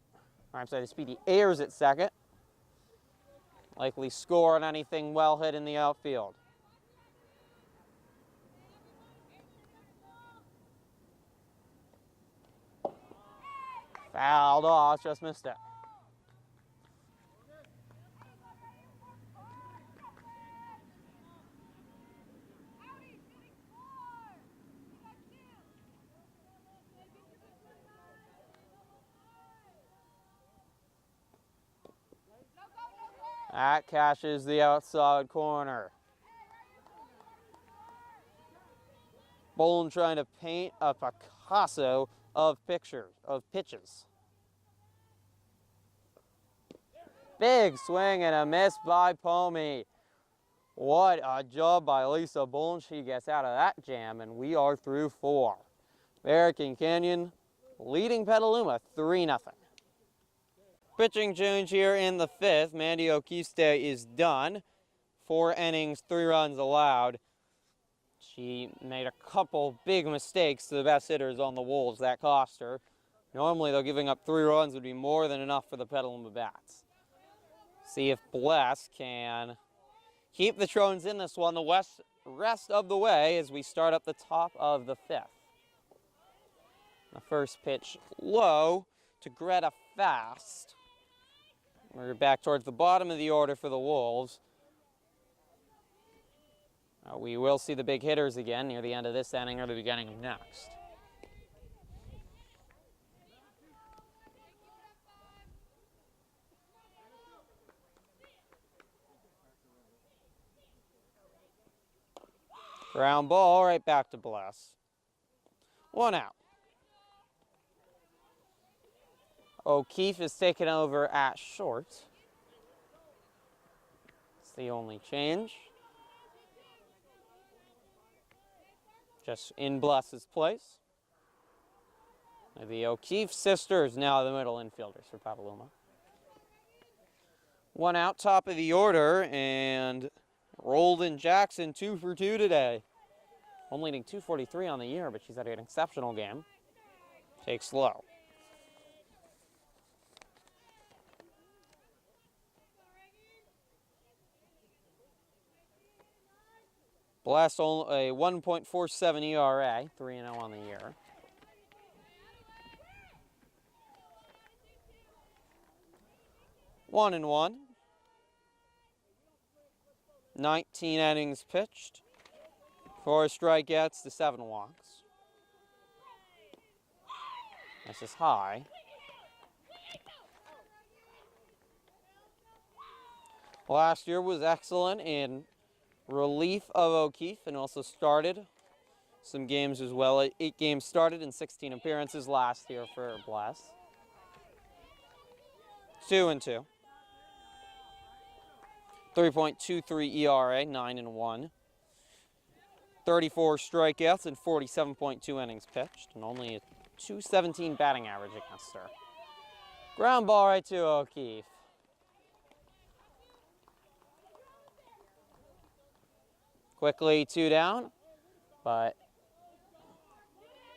I'm sorry, Speedy Ayers at second. Likely score on anything well hit in the outfield. Fouled off, just missed it. That catches the outside corner. Bolton trying to paint a Picasso of pitches. Big swing and a miss by Pomey. What a job by Lisa Bourne. She gets out of that jam, and we are through 4. American Canyon leading Petaluma 3-0. Pitching change here in the 5th. Mandy O'Keefe's day is done. 4 innings, 3 runs allowed. She made a couple big mistakes to the best hitters on the Wolves. That cost her. Normally, though, giving up 3 runs would be more than enough for the Petaluma bats. See if Bless can keep the Trojans in this one the rest of the way as we start up the top of the 5th. The first pitch low to Greta Fast. We're back towards the bottom of the order for the Wolves. We will see the big hitters again near the end of this inning or the beginning of next. Ground ball right back to Bless. 1 out. O'Keefe is taken over at short. It's the only change. Just in Bless's place. The O'Keefe sisters now the middle infielders for Petaluma. 1 out, top of the order, and Roldan Jackson 2 for 2 today. Only leading 243 on the year, but she's had an exceptional game. Takes low. Bless a 1.47 ERA, 3-0 on the year. One and 1. 19 innings pitched. 4 strikeouts to 7 walks. This is high. Last year was excellent in relief of O'Keefe and also started some games as well. 8 games started and 16 appearances last year for Bless. 2-2. 3.23 ERA, 9-1. 34 strikeouts and 47.2 innings pitched, and only a .217 batting average against her. Ground ball right to O'Keefe. Quickly 2 down, but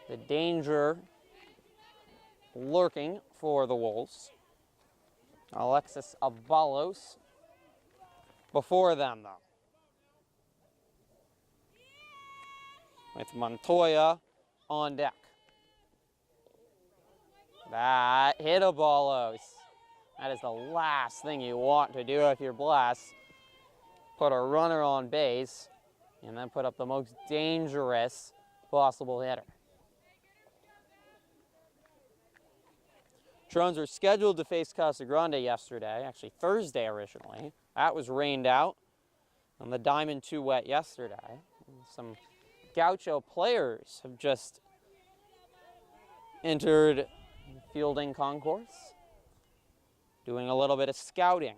the danger lurking for the Wolves. Alexis Abalos before them, though. With Montoya on deck. That hit Abalos. That is the last thing you want to do if you're Bless. Put a runner on base and then put up the most dangerous possible hitter. Trojans were scheduled to face Casa Grande yesterday, actually Thursday originally. That was rained out, and the diamond too wet yesterday. Some Gaucho players have just entered fielding concourse, doing a little bit of scouting.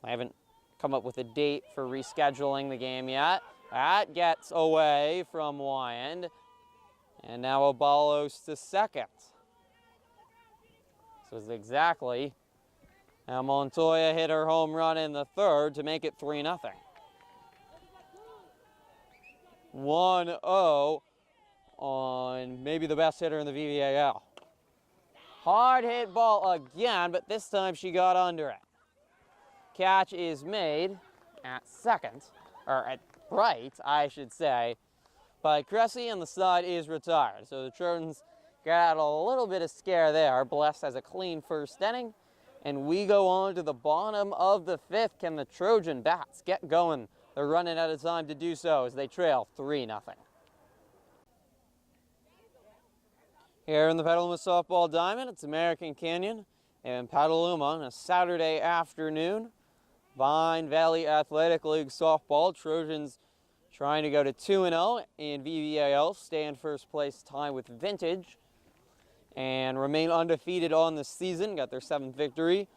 I haven't come up with a date for rescheduling the game yet. That gets away from Wyand, and now Abalos to second. This was exactly how Montoya hit her home run in the 3rd to make it 3-0. 1-0 on maybe the best hitter in the VVAL. Hard hit ball again, but this time she got under it. Catch is made at second, or at right, I should say, by Cressy, and the side is retired. So the Trojans got a little bit of scare there. Bless has a clean first inning, and we go on to the bottom of the 5th. Can the Trojan bats get going? They're running out of time to do so as they trail 3-0. Here in the Petaluma Softball Diamond, it's American Canyon and Petaluma on a Saturday afternoon. Vine Valley Athletic League Softball. Trojans trying to go to 2-0 in VVAL, stay in first place, tie with Vintage, and remain undefeated on the season. Got their 7th victory,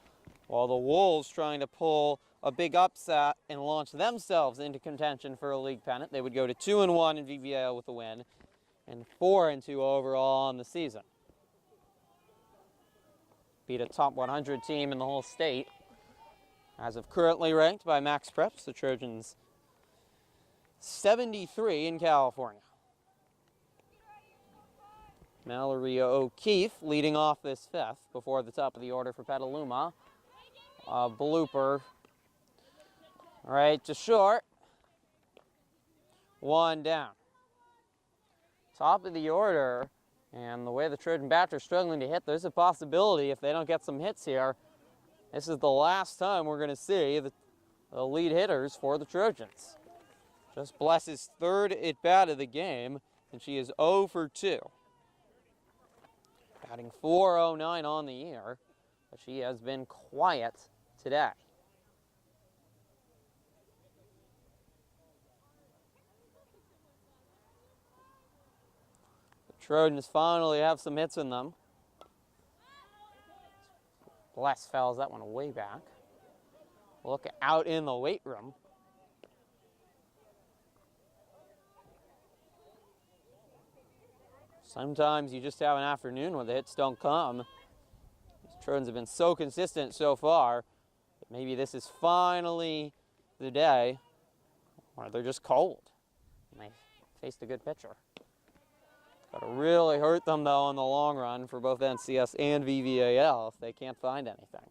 while the Wolves trying to pull a big upset and launch themselves into contention for a league pennant. They would go to 2-1 in VVAL with a win, and 4-2 overall on the season. Beat a top 100 team in the whole state. As of currently ranked by Max Preps, the Trojans 73 in California. Mallory O'Keefe leading off this 5th before the top of the order for Petaluma. A blooper right to short. 1 down. Top of the order, and the way the Trojan bats are struggling to hit, there's a possibility if they don't get some hits here, this is the last time we're going to see the lead hitters for the Trojans. Just Bless's 3rd at-bat of the game, and she is 0 for 2. Batting .409 on the year, but she has been quiet today. The Trojans finally have some hits in them. Bless fouls that one way back. Look out in the weight room. Sometimes you just have an afternoon where the hits don't come. These Trojans have been so consistent so far that maybe this is finally the day where they're just cold and they faced a good pitcher. Got to really hurt them, though, in the long run for both NCS and VVAL if they can't find anything.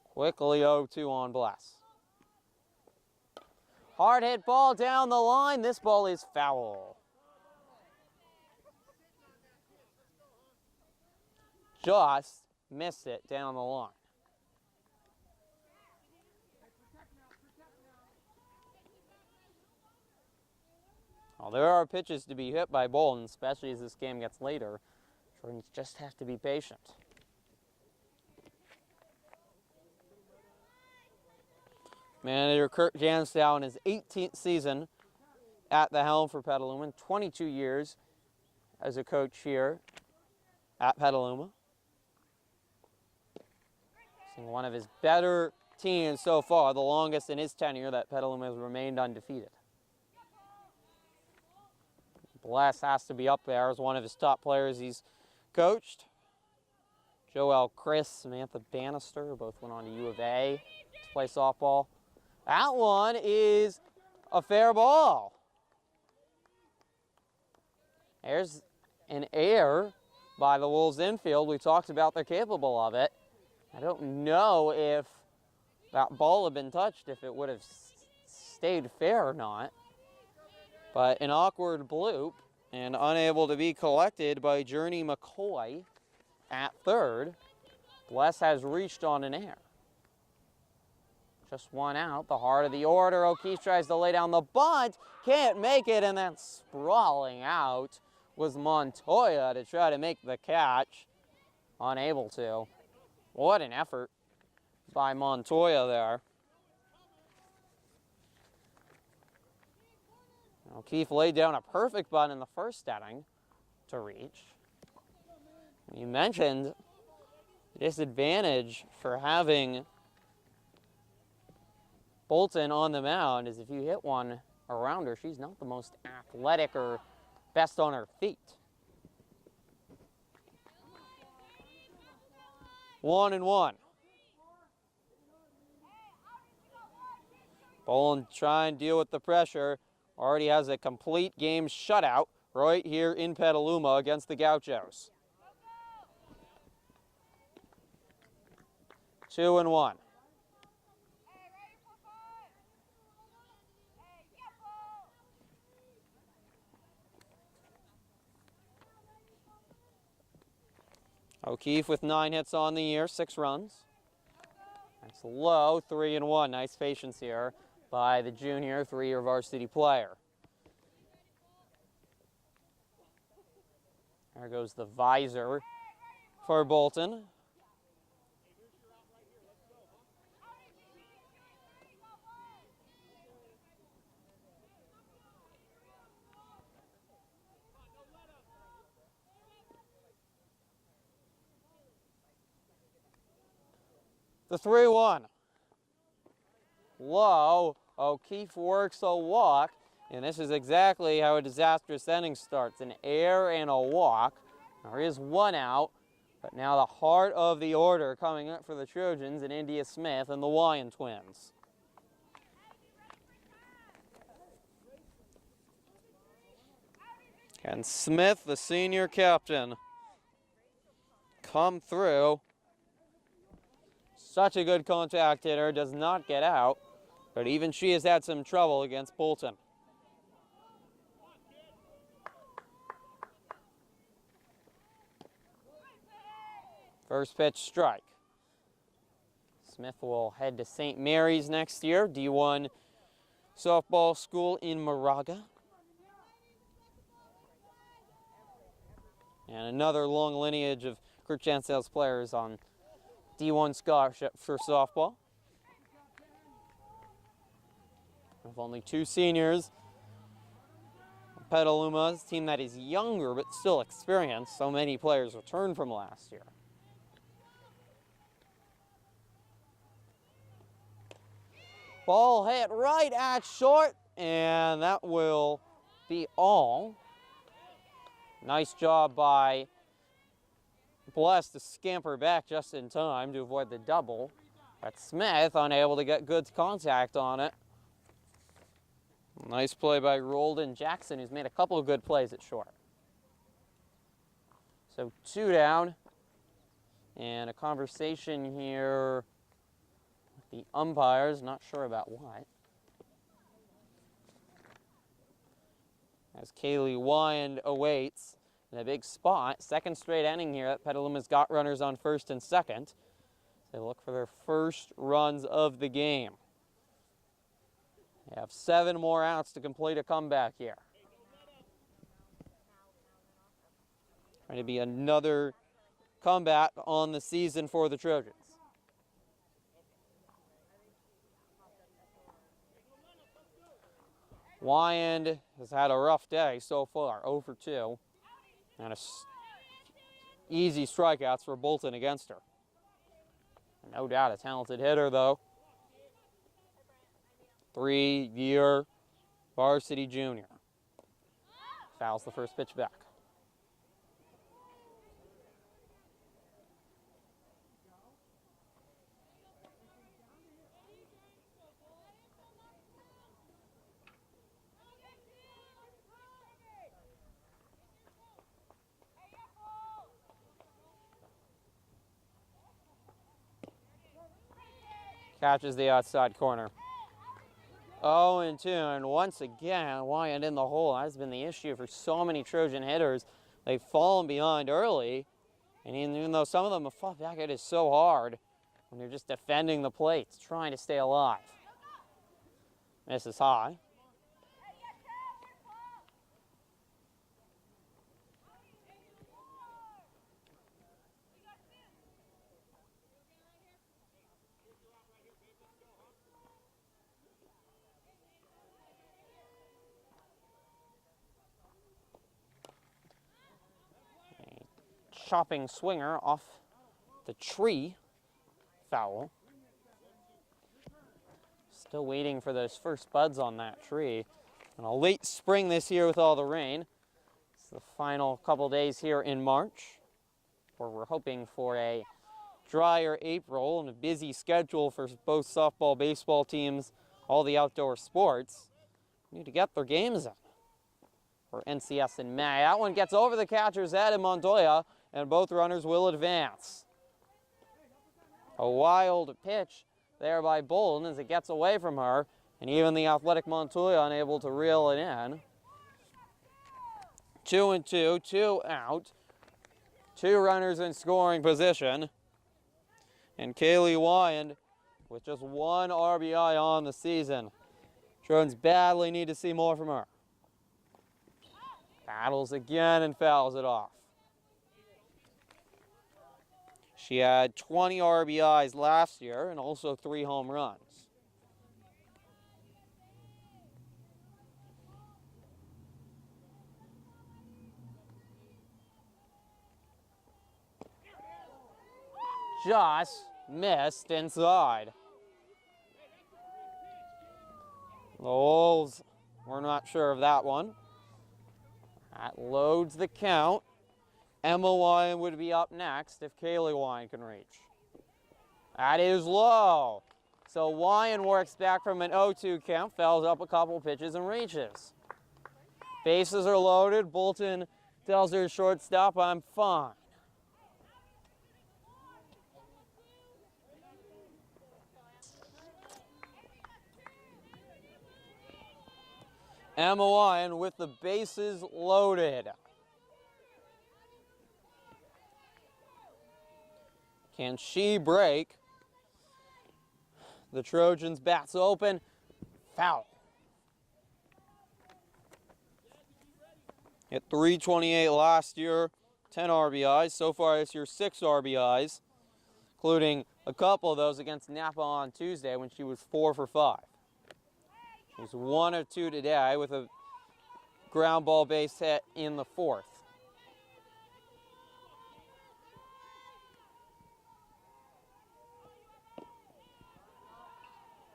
Quickly 0-2 on Bless. Hard hit ball down the line. This ball is foul. Just missed it down the line. Well, there are pitches to be hit by Bolton, especially as this game gets later. Trojans just have to be patient. Manager Kurt Janstow in his 18th season at the helm for Petaluma, 22 years as a coach here at Petaluma. Seeing one of his better teams so far, the longest in his tenure that Petaluma has remained undefeated. Bless has to be up there as one of his top players he's coached. Joel Chris, Samantha Bannister, both went on to U of A to play softball. That one is a fair ball. There's an error by the Wolves infield. We talked about they're capable of it. I don't know if that ball had been touched, if it would have stayed fair or not. But an awkward bloop and unable to be collected by Journey McCoy at 3rd. Bless has reached on an error. Just 1 out, the heart of the order. O'Keefe tries to lay down the bunt, can't make it, and then sprawling out was Montoya to try to make the catch. Unable to. What an effort by Montoya there. O'Keefe laid down a perfect bunt in the 1st inning to reach. You mentioned the disadvantage for having Bolton on the mound is if you hit one around her, she's not the most athletic or best on her feet. 1-1. Bolton try and deal with the pressure. Already has a complete game shutout right here in Petaluma against the Gauchos. 2-1. O'Keefe with 9 hits on the year, 6 runs. That's low, 3-1. Nice patience here by the junior 3-year varsity player. There goes the visor for Bolton. The 3-1. Low. O'Keefe works a walk. And this is exactly how a disastrous inning starts. An error and a walk. There is one out. But now the heart of the order coming up for the Trojans and India Smith and the Wyan twins. Can Smith, the senior captain, come through? Such a good contact hitter, does not get out, but even she has had some trouble against Bolton. First pitch strike. Smith will head to St. Mary's next year, D1 softball school in Moraga. And another long lineage of Kurt Jansel's players on D1 scholarship for softball. With only 2 seniors. Petaluma's team that is younger but still experienced. So many players returned from last year. Ball hit right at short, and that will be all. Nice job by Bless to scamper back just in time to avoid the double. But Smith unable to get good contact on it. Nice play by Roldan Jackson, who's made a couple of good plays at short. So 2 down, and a conversation here with the umpires, not sure about what. As Kaylee Wyand awaits in a big spot. Second straight inning here that Petaluma's got runners on first and second. They look for their first runs of the game. They have 7 more outs to complete a comeback here. Trying to be another comeback on the season for the Trojans. Wyand has had a rough day so far, 0 for 2. And easy strikeouts for Bolton against her. No doubt a talented hitter, though. 3-year varsity junior. Fouls the first pitch back. Catches the outside corner. 0-2, and once again, Wyand in the hole. That's been the issue for so many Trojan hitters. They've fallen behind early, and even though some of them have fought back, it is so hard when you're just defending the plates, trying to stay alive. Misses high. Chopping swinger off the tree. Foul. Still waiting for those first buds on that tree. And a late spring this year with all the rain. It's the final couple days here in March, where we're hoping for a drier April and a busy schedule for both softball, baseball teams, all the outdoor sports. Need to get their games in for NCS in May. That one gets over the catcher's head in Montoya, and both runners will advance. A wild pitch there by Bolton as it gets away from her, and even the athletic Montoya unable to reel it in. 2-2, 2 out. 2 runners in scoring position. And Kaylee Wyand with just 1 RBI on the season. Trojans badly need to see more from her. Battles again and fouls it off. She had 20 RBIs last year and also 3 home runs. Just Missed inside. The Wolves, we're not sure of that one. That loads the count. Emma Wine would be up next if Kaylee Wine can reach. That is low. So Wine works back from an 0-2 count, fouls up a couple pitches and reaches. Bases are loaded. Bolton tells her shortstop, I'm fine. Emma Wine with the bases loaded. Can she break? The Trojans bats open. Foul. Hit .328 last year, 10 RBIs. So far this year, 6 RBIs, including a couple of those against Napa on Tuesday when she was 4 for 5. She was 1 of 2 today with a ground ball base hit in the 4th.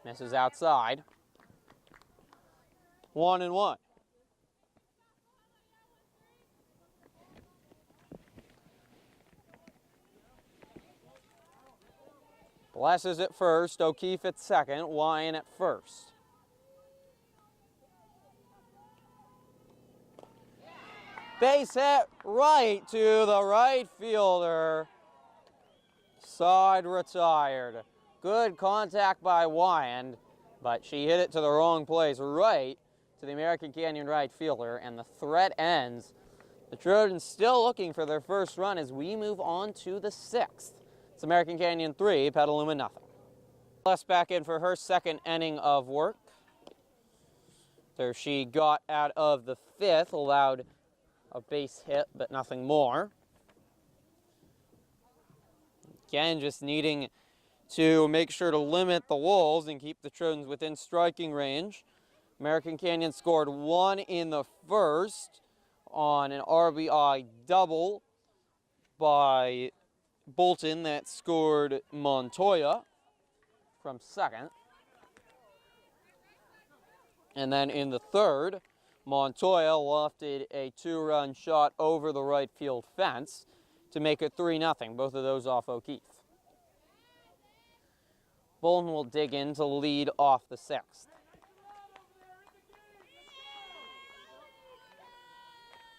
Misses outside. 1-1. Blesses at first, O'Keefe at second, Wine at first. Base hit right to the right fielder. Side retired. Good contact by Wine, but she hit it to the wrong place, right to the American Canyon right fielder, and the threat ends. The Trojans still looking for their first run as we move on to the 6th. It's American Canyon 3, Petaluma nothing. Les back in for her second inning of work. There she got out of the 5th, allowed a base hit, but nothing more. Again, just needing to make sure to limit the Wolves and keep the Trojans within striking range. American Canyon scored 1 in the 1st on an RBI double by Bolton that scored Montoya from second. And then in the 3rd, Montoya lofted a 2-run shot over the right field fence to make it 3-0, both of those off O'Keefe. Bolton will dig in to lead off the 6th.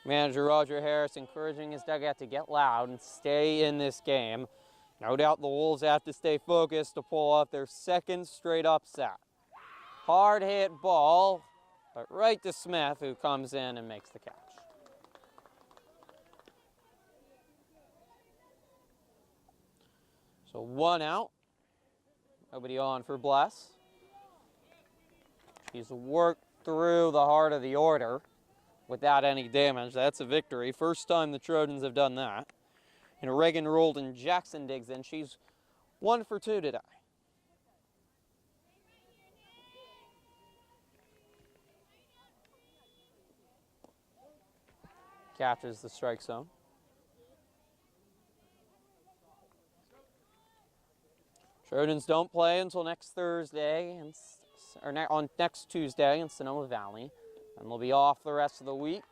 Manager Roger Harris encouraging his dugout to get loud and stay in this game. No doubt the Wolves have to stay focused to pull off their 2nd straight upset. Hard hit ball, but right to Smith, who comes in and makes the catch. So 1 out. Nobody on for Bless. She's worked through the heart of the order without any damage. That's a victory. First time the Trojans have done that. And Reagan Roldan Jackson digs in. She's 1 for 2 today. Catches the strike zone. Trojans don't play until next Thursday, on next Tuesday in Sonoma Valley, and they'll be off the rest of the week.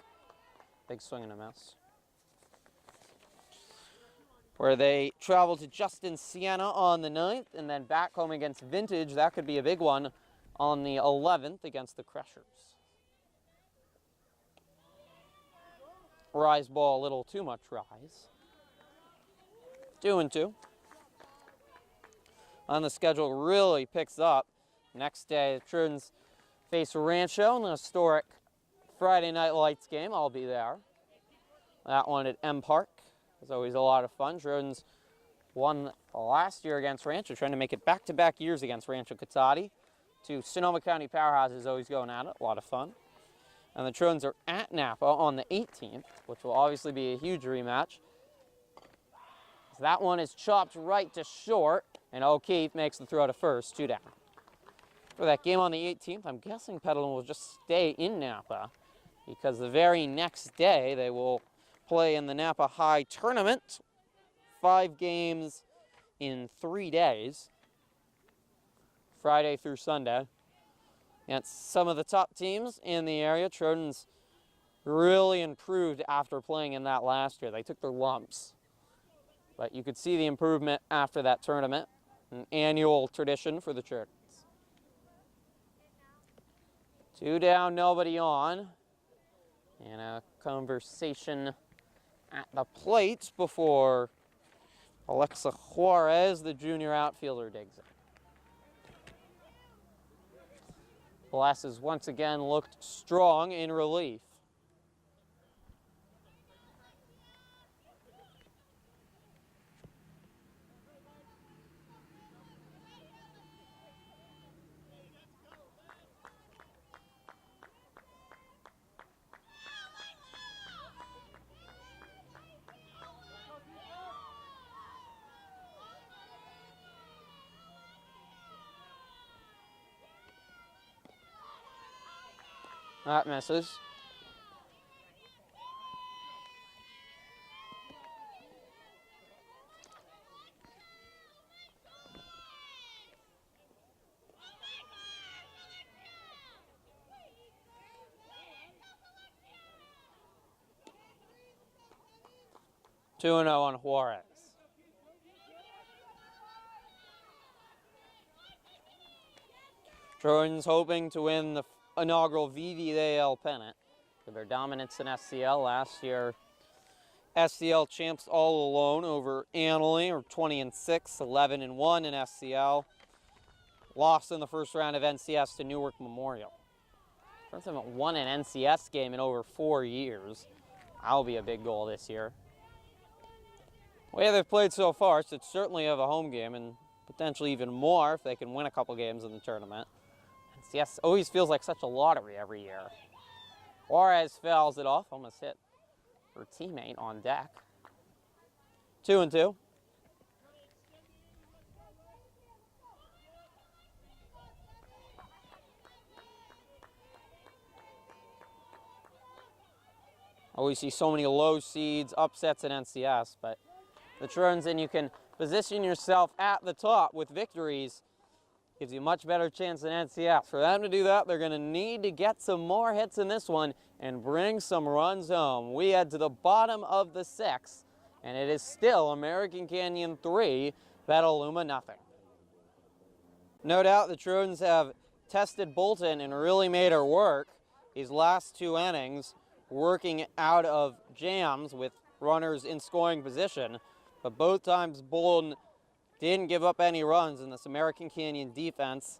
Big swing and a miss. Where they travel to Justin Siena on the 9th, and then back home against Vintage. That could be a big one on the 11th against the Crushers. Rise ball, a little too much rise. 2-2. On the schedule really picks up. Next day, the Trojans face Rancho in the historic Friday Night Lights game. I'll be there. That one at M Park. It's always a lot of fun. Trojans won last year against Rancho, trying to make it back-to-back years against Rancho Cotati. 2 Sonoma County powerhouses always going at it. A lot of fun. And the Trojans are at Napa on the 18th, which will obviously be a huge rematch. So that one is chopped right to short, and O'Keefe makes the throw to first, 2 down. For that game on the 18th, I'm guessing Petaluma will just stay in Napa, because the very next day they will play in the Napa High Tournament. 5 games in 3 days, Friday through Sunday, against some of the top teams in the area. Trojans really improved after playing in that last year. They took their lumps, but you could see the improvement after that tournament, an annual tradition for the Trojans. 2 down, nobody on, and a conversation at the plate before Alexa Juarez, the junior outfielder, digs it. Velasquez once again looked strong in relief. That misses. Two and 0 on Juarez. Trojans hoping to win the inaugural VVAL pennant for their dominance in SCL. Last year, SCL champs all alone over Annalee, or 20-6, 11-1 in SCL. Lost in the first round of NCS to Newark Memorial. First time won an NCS game in over 4 years. That'll be a big goal this year. The way they've played so far, so it's certainly have a home game and potentially even more if they can win a couple games in the tournament. NCS always feels like such a lottery every year. Juarez fouls it off, almost hit her teammate on deck. 2 and 2. Always see so many low seeds, upsets in NCS, but the Trojans, and you can position yourself at the top with victories, gives you a much better chance than NCS. For them to do that, they're going to need to get some more hits in this one and bring some runs home. We head to the bottom of the 6th, and it is still American Canyon 3, Petaluma nothing. No doubt the Trojans have tested Bolton and really made her work these last 2 innings, working out of jams with runners in scoring position. But both times Bolton didn't give up any runs, and this American Canyon defense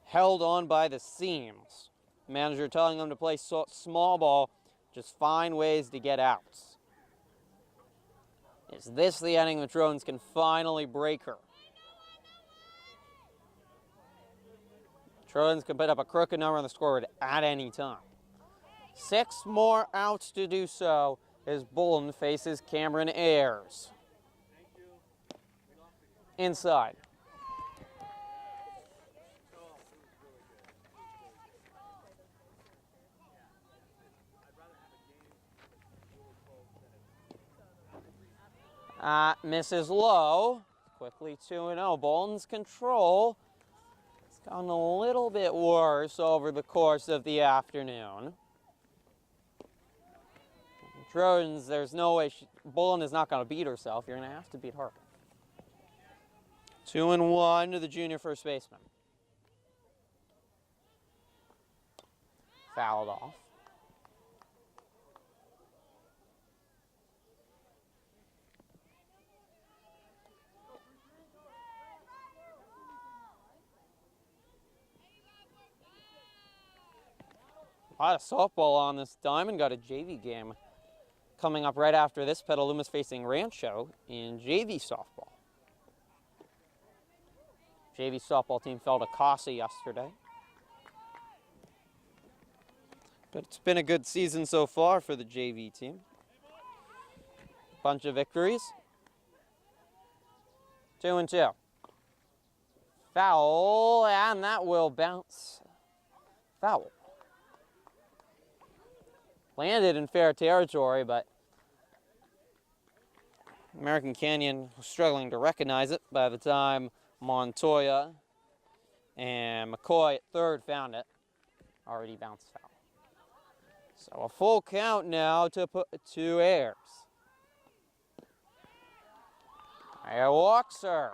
held on by the seams. Manager telling them to play small ball, just find ways to get outs. Is this the inning the Trojans can finally break her? Trojans can put up a crooked number on the scoreboard at any time. 6 more outs to do so as Bolton faces Cameron Ayers. Inside. Misses low. Quickly 2-0. Bolton's control. It's gotten a little bit worse over the course of the afternoon. Trojans, there's no way Bolton is not going to beat herself. You're going to have to beat her. 2-1 to the junior first baseman. Fouled off. A lot of softball on this diamond. Got a JV game coming up right after this. Petaluma's facing Rancho in JV softball. JV softball team fell to Casa yesterday. But it's been a good season so far for the JV team. Bunch of victories. 2-2. Foul, and that will bounce. Foul. Landed in fair territory, but American Canyon was struggling to recognize it by the time Montoya and McCoy at third found it. Already bounced foul. So a full count now to put 2 airs. A walks her.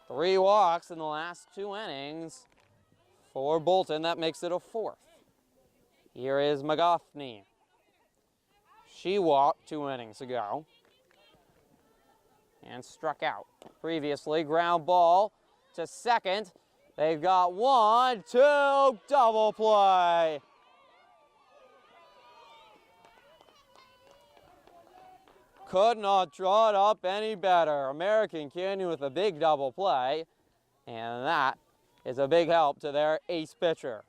3 walks in the last 2 innings for Bolton. That makes it a 4th. Here is McGoffney. She walked 2 innings ago and struck out. Previously, ground ball to second. They've got 1, 2, double play. Could not draw it up any better. American Canyon with a big double play, and that is a big help to their ace pitcher.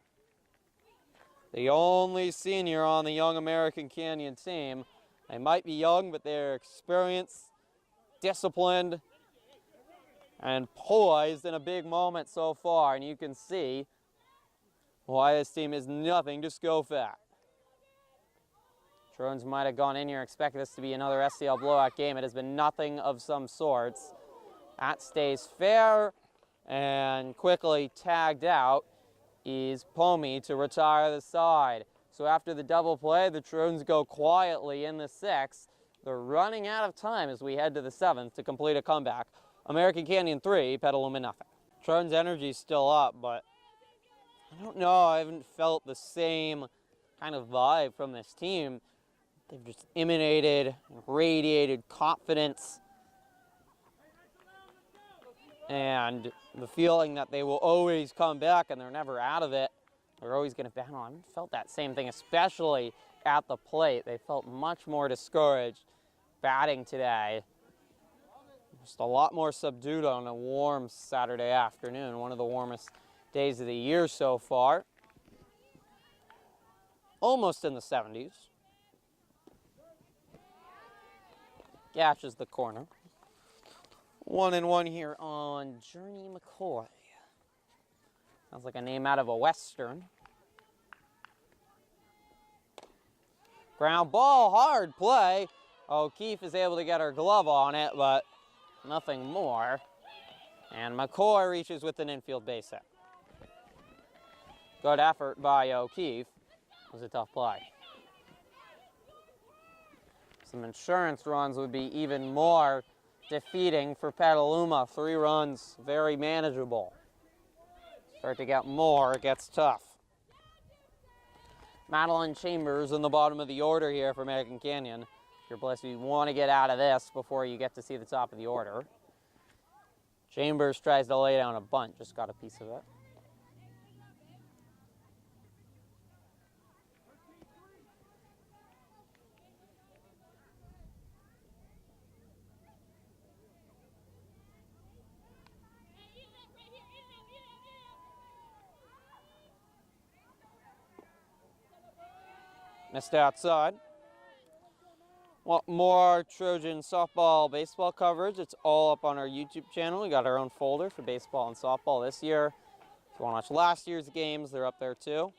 The only senior on the young American Canyon team. They might be young, but they're experienced, disciplined, and poised in a big moment so far. And you can see why this team is nothing to scoff at. Trojans might have gone in here expecting this to be another SCL blowout game. It has been nothing of some sorts. That stays fair, and quickly tagged out is Pomey to retire the side. So after the double play, the Trojans go quietly in the 6th. They're running out of time as we head to the 7th to complete a comeback. American Canyon 3, Petaluma nothing. Trojans' energy's still up, but I don't know, I haven't felt the same kind of vibe from this team. They've just emanated, radiated confidence, and the feeling that they will always come back and they're never out of it. They're always going to battle. I haven't felt that same thing, especially at the plate. They felt much more discouraged batting today. Just a lot more subdued on a warm Saturday afternoon, one of the warmest days of the year so far. Almost in the 70s. Gashes the corner. 1-1 here on Journey McCoy. Sounds like a name out of a Western. Ground ball, hard play. O'Keefe is able to get her glove on it, but nothing more. And McCoy reaches with an infield base hit. Good effort by O'Keefe. It was a tough play. Some insurance runs would be even more defeating for Petaluma. 3 runs, very manageable. Start to get more, it gets tough. Madeline Chambers in the bottom of the order here for American Canyon. If you're blessed, you want to get out of this before you get to see the top of the order. Chambers tries to lay down a bunt, just got a piece of it. Missed outside. Want more Trojan softball, baseball coverage? It's all up on our YouTube channel. We got our own folder for baseball and softball this year. If you want to watch last year's games, they're up there too.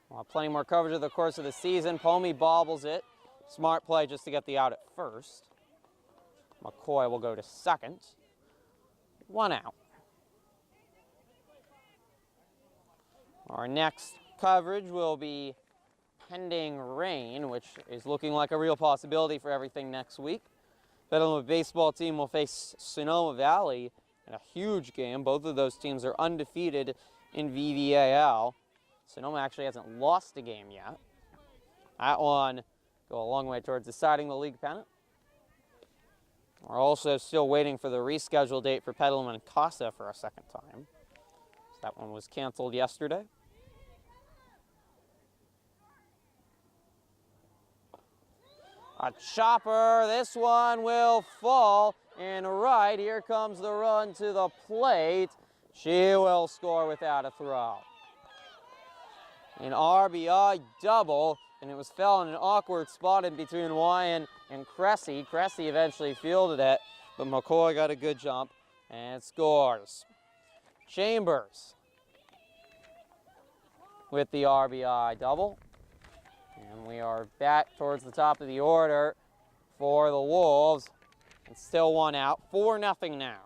We'll have plenty more coverage of the course of the season. Pomey bobbles it. Smart play just to get the out at first. McCoy will go to second. 1 out. Our next coverage will be pending rain, which is looking like a real possibility for everything next week. Petaluma baseball team will face Sonoma Valley in a huge game. Both of those teams are undefeated in VVAL. Sonoma actually hasn't lost a game yet. That one go a long way towards deciding the league pennant. We're also still waiting for the rescheduled date for Petaluma and Casa for a second time. So that one was canceled yesterday. A chopper, this one will fall in right. Here comes the run to the plate. She will score without a throw. An RBI double, and it was fell in an awkward spot in between Wyan and Cressy. Cressy eventually fielded it, but McCoy got a good jump and scores. Chambers with the RBI double. And we are back towards the top of the order for the Wolves. And still one out, 4-0 now.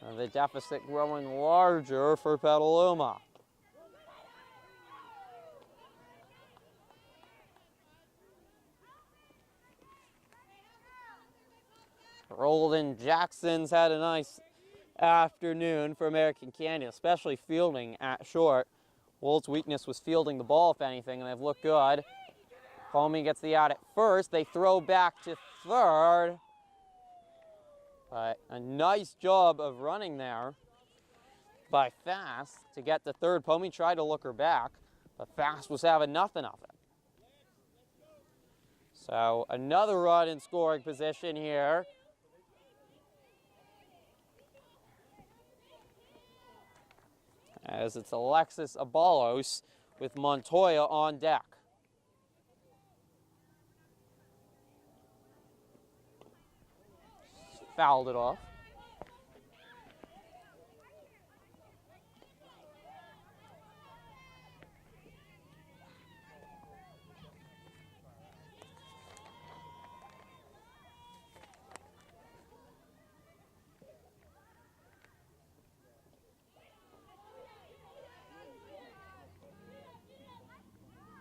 And the deficit growing larger for Petaluma. Roldan Jackson's had a nice afternoon for American Canyon, especially fielding at short. Wolves' weakness was fielding the ball, if anything, and they've looked good. Comey gets the out at first. They throw back to third. But a nice job of running there by Fast to get to third. Comey tried to look her back, but Fast was having nothing of it. So another run in scoring position here. As it's Alexis Abalos with Montoya on deck. Fouled it off.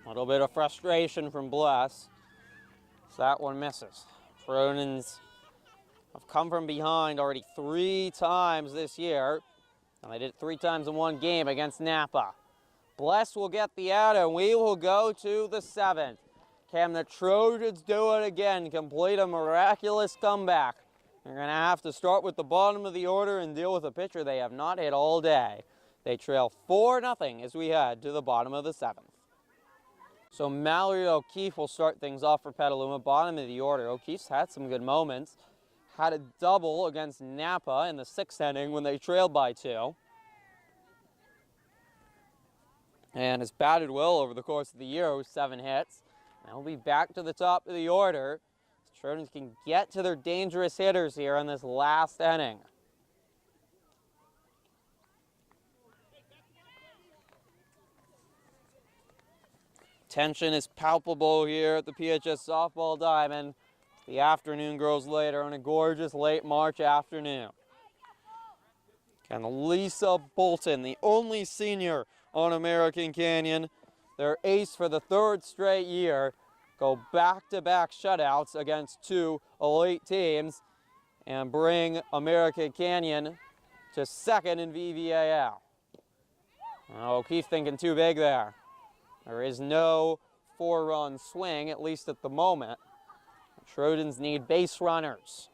A little bit of frustration from Bless. So that one misses. Trojans have come from behind already 3 times this year. And they did it 3 times in one game against Napa. Bless will get the out, and we will go to the 7th. Can the Trojans do it again? Complete a miraculous comeback. They're going to have to start with the bottom of the order and deal with a pitcher they have not hit all day. They trail 4-0 as we head to the bottom of the 7th. So Mallory O'Keefe will start things off for Petaluma, bottom of the order. O'Keefe's had some good moments. Had a double against Napa in the 6th inning when they trailed by 2. And has batted well over the course of the year with 7 hits. Now we'll be back to the top of the order. The Trojans can get to their dangerous hitters here in this last inning. Tension is palpable here at the PHS softball diamond. The afternoon grows later on a gorgeous late March afternoon. Can Lisa Bolton, the only senior on American Canyon, their ace for the 3rd straight year, go back-to-back shutouts against 2 elite teams and bring American Canyon to 2nd in VVAL. O'Keefe thinking too big there. There is no 4-run swing, at least at the moment. The Trojans need base runners.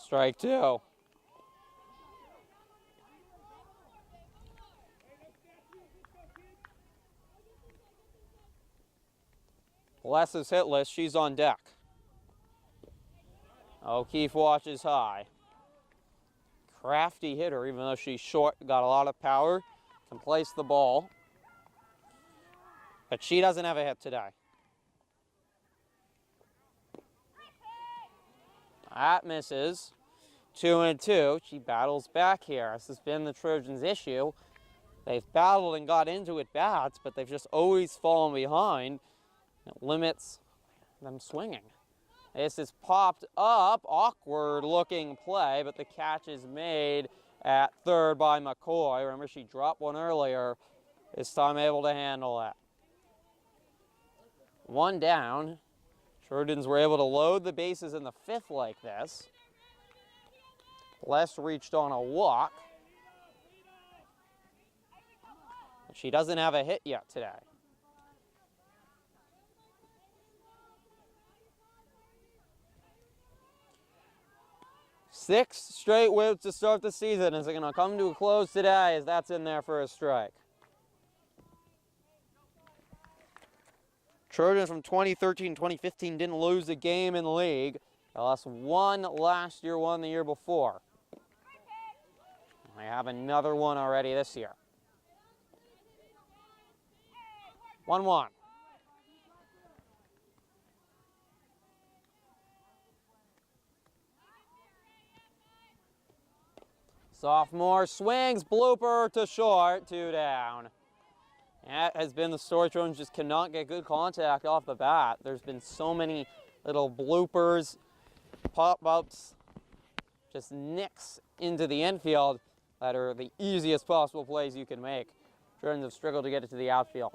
Strike 2. Bless is hitless. She's on deck. O'Keefe watches high. Crafty hitter, even though she's short, got a lot of power, can place the ball. But she doesn't have a hit today. That misses. 2-2. She battles back here. This has been the Trojans' issue. They've battled and got into at bats, but they've just always fallen behind. It limits them swinging. This is popped up, awkward looking play, but the catch is made at third by McCoy. Remember, she dropped one earlier. This time able to handle it. 1 down. Trojans were able to load the bases in the 5th like this. Bless reached on a walk. She doesn't have a hit yet today. Six straight whips to start the season. Is it going to come to a close today as that's in there for a strike? Trojans from 2013-2015 didn't lose a game in the league. They lost 1 last year, 1 the year before. They have another one already this year. 1-1. Sophomore swings, blooper to short, 2 down. That has been the story. Trojans just cannot get good contact off the bat. There's been so many little bloopers, pop-ups, just nicks into the infield that are the easiest possible plays you can make. Trojans have struggled to get it to the outfield.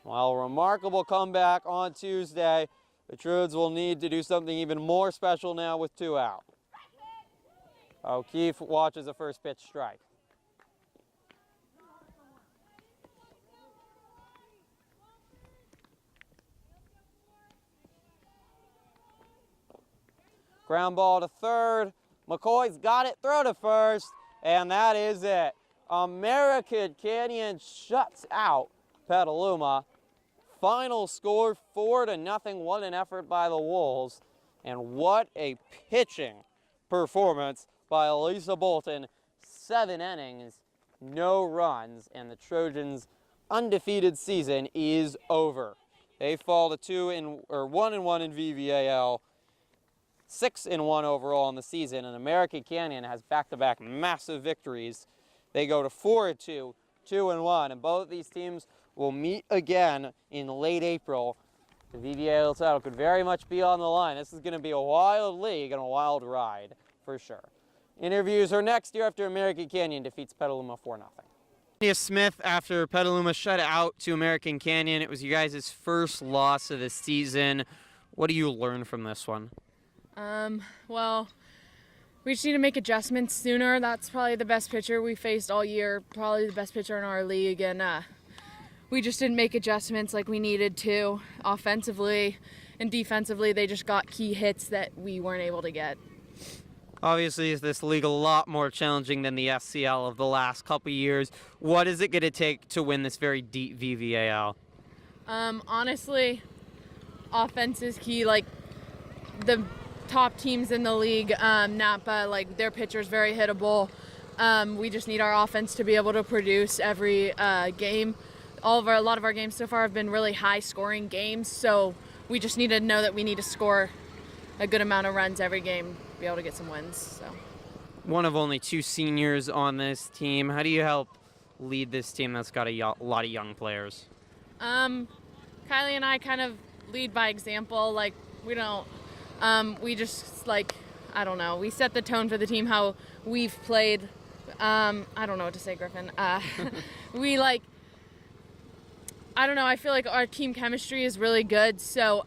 Well, remarkable comeback on Tuesday. The Trojans will need to do something even more special now with 2 out. O'Keefe watches a first pitch strike. Ground ball to third. McCoy's got it, throw to first, and that is it. American Canyon shuts out Petaluma. Final score 4-0. What an effort by the Wolves. And what a pitching performance by Elisa Bolton. 7 innings, no runs, and the Trojans' undefeated season is over. They fall to 1-1 in VVAL. 6-1 overall in the season, and American Canyon has back-to-back massive victories. They go to 4-2, 2-1, and both these teams will meet again in late April. The VVAL title could very much be on the line. This is going to be a wild league and a wild ride, for sure. Interviews are next year after American Canyon defeats Petaluma 4-0. Smith, after Petaluma shut out to American Canyon, it was you guys' first loss of the season. What do you learn from this one? Well, we just need to make adjustments sooner. That's probably the best pitcher we faced all year, probably the best pitcher in our league, and we just didn't make adjustments like we needed to. Offensively and defensively, they just got key hits that we weren't able to get. Obviously, this league a lot more challenging than the SCL of the last couple years. What is it going to take to win this very deep VVAL? Honestly, offense is key. Like, the top teams in the league, Napa, like, their pitcher's very hittable. We just need our offense to be able to produce every game. A lot of our games so far have been really high-scoring games, so we just need to know that we need to score a good amount of runs every game to be able to get some wins. So, one of only 2 seniors on this team. How do you help lead this team that's got a lot of young players? Kylie and I kind of lead by example. Like, we don't. We just, like, I don't know. We set the tone for the team how we've played. I don't know what to say, Griffin. We, like, I don't know. I feel like our team chemistry is really good. So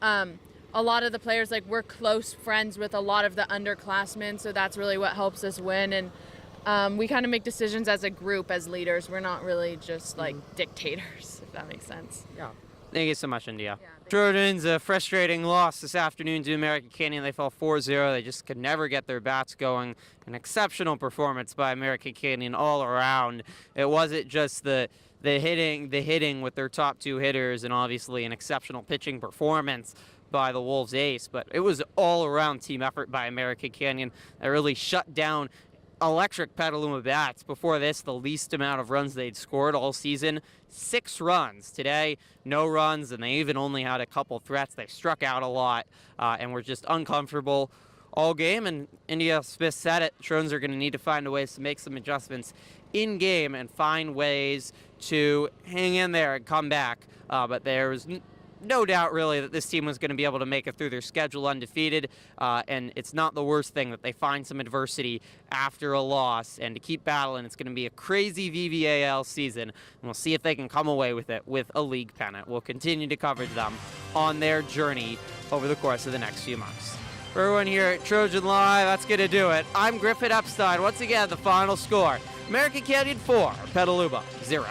a lot of the players, like, we're close friends with a lot of the underclassmen. So that's really what helps us win. And we kind of make decisions as a group, as leaders. We're not really just, like, dictators, if that makes sense. Yeah. Thank you so much, India. Yeah. Trojans, a frustrating loss this afternoon to American Canyon. They fell 4-0. They just could never get their bats going. An exceptional performance by American Canyon all around. It wasn't just the hitting with their top 2 hitters, and obviously an exceptional pitching performance by the Wolves ace, but it was all-around team effort by American Canyon that really shut down electric Petaluma bats. Before this, the least amount of runs they'd scored all season, 6 runs. Today, no runs, and they even only had a couple threats. They struck out a lot and were just uncomfortable all game, and India Smith said it. Trojans are going to need to find ways to make some adjustments in game and find ways to hang in there and come back. But there's no doubt really that this team was going to be able to make it through their schedule undefeated, and it's not the worst thing that they find some adversity after a loss and to keep battling. It's going to be a crazy VVAL season, and we'll see if they can come away with it with a league pennant. We'll continue to cover them on their journey over the course of the next few months. For everyone here at Trojan Live, that's going to do it. I'm Griffin Epstein. Once again, the final score, American Canyon 4, Petaluma 0.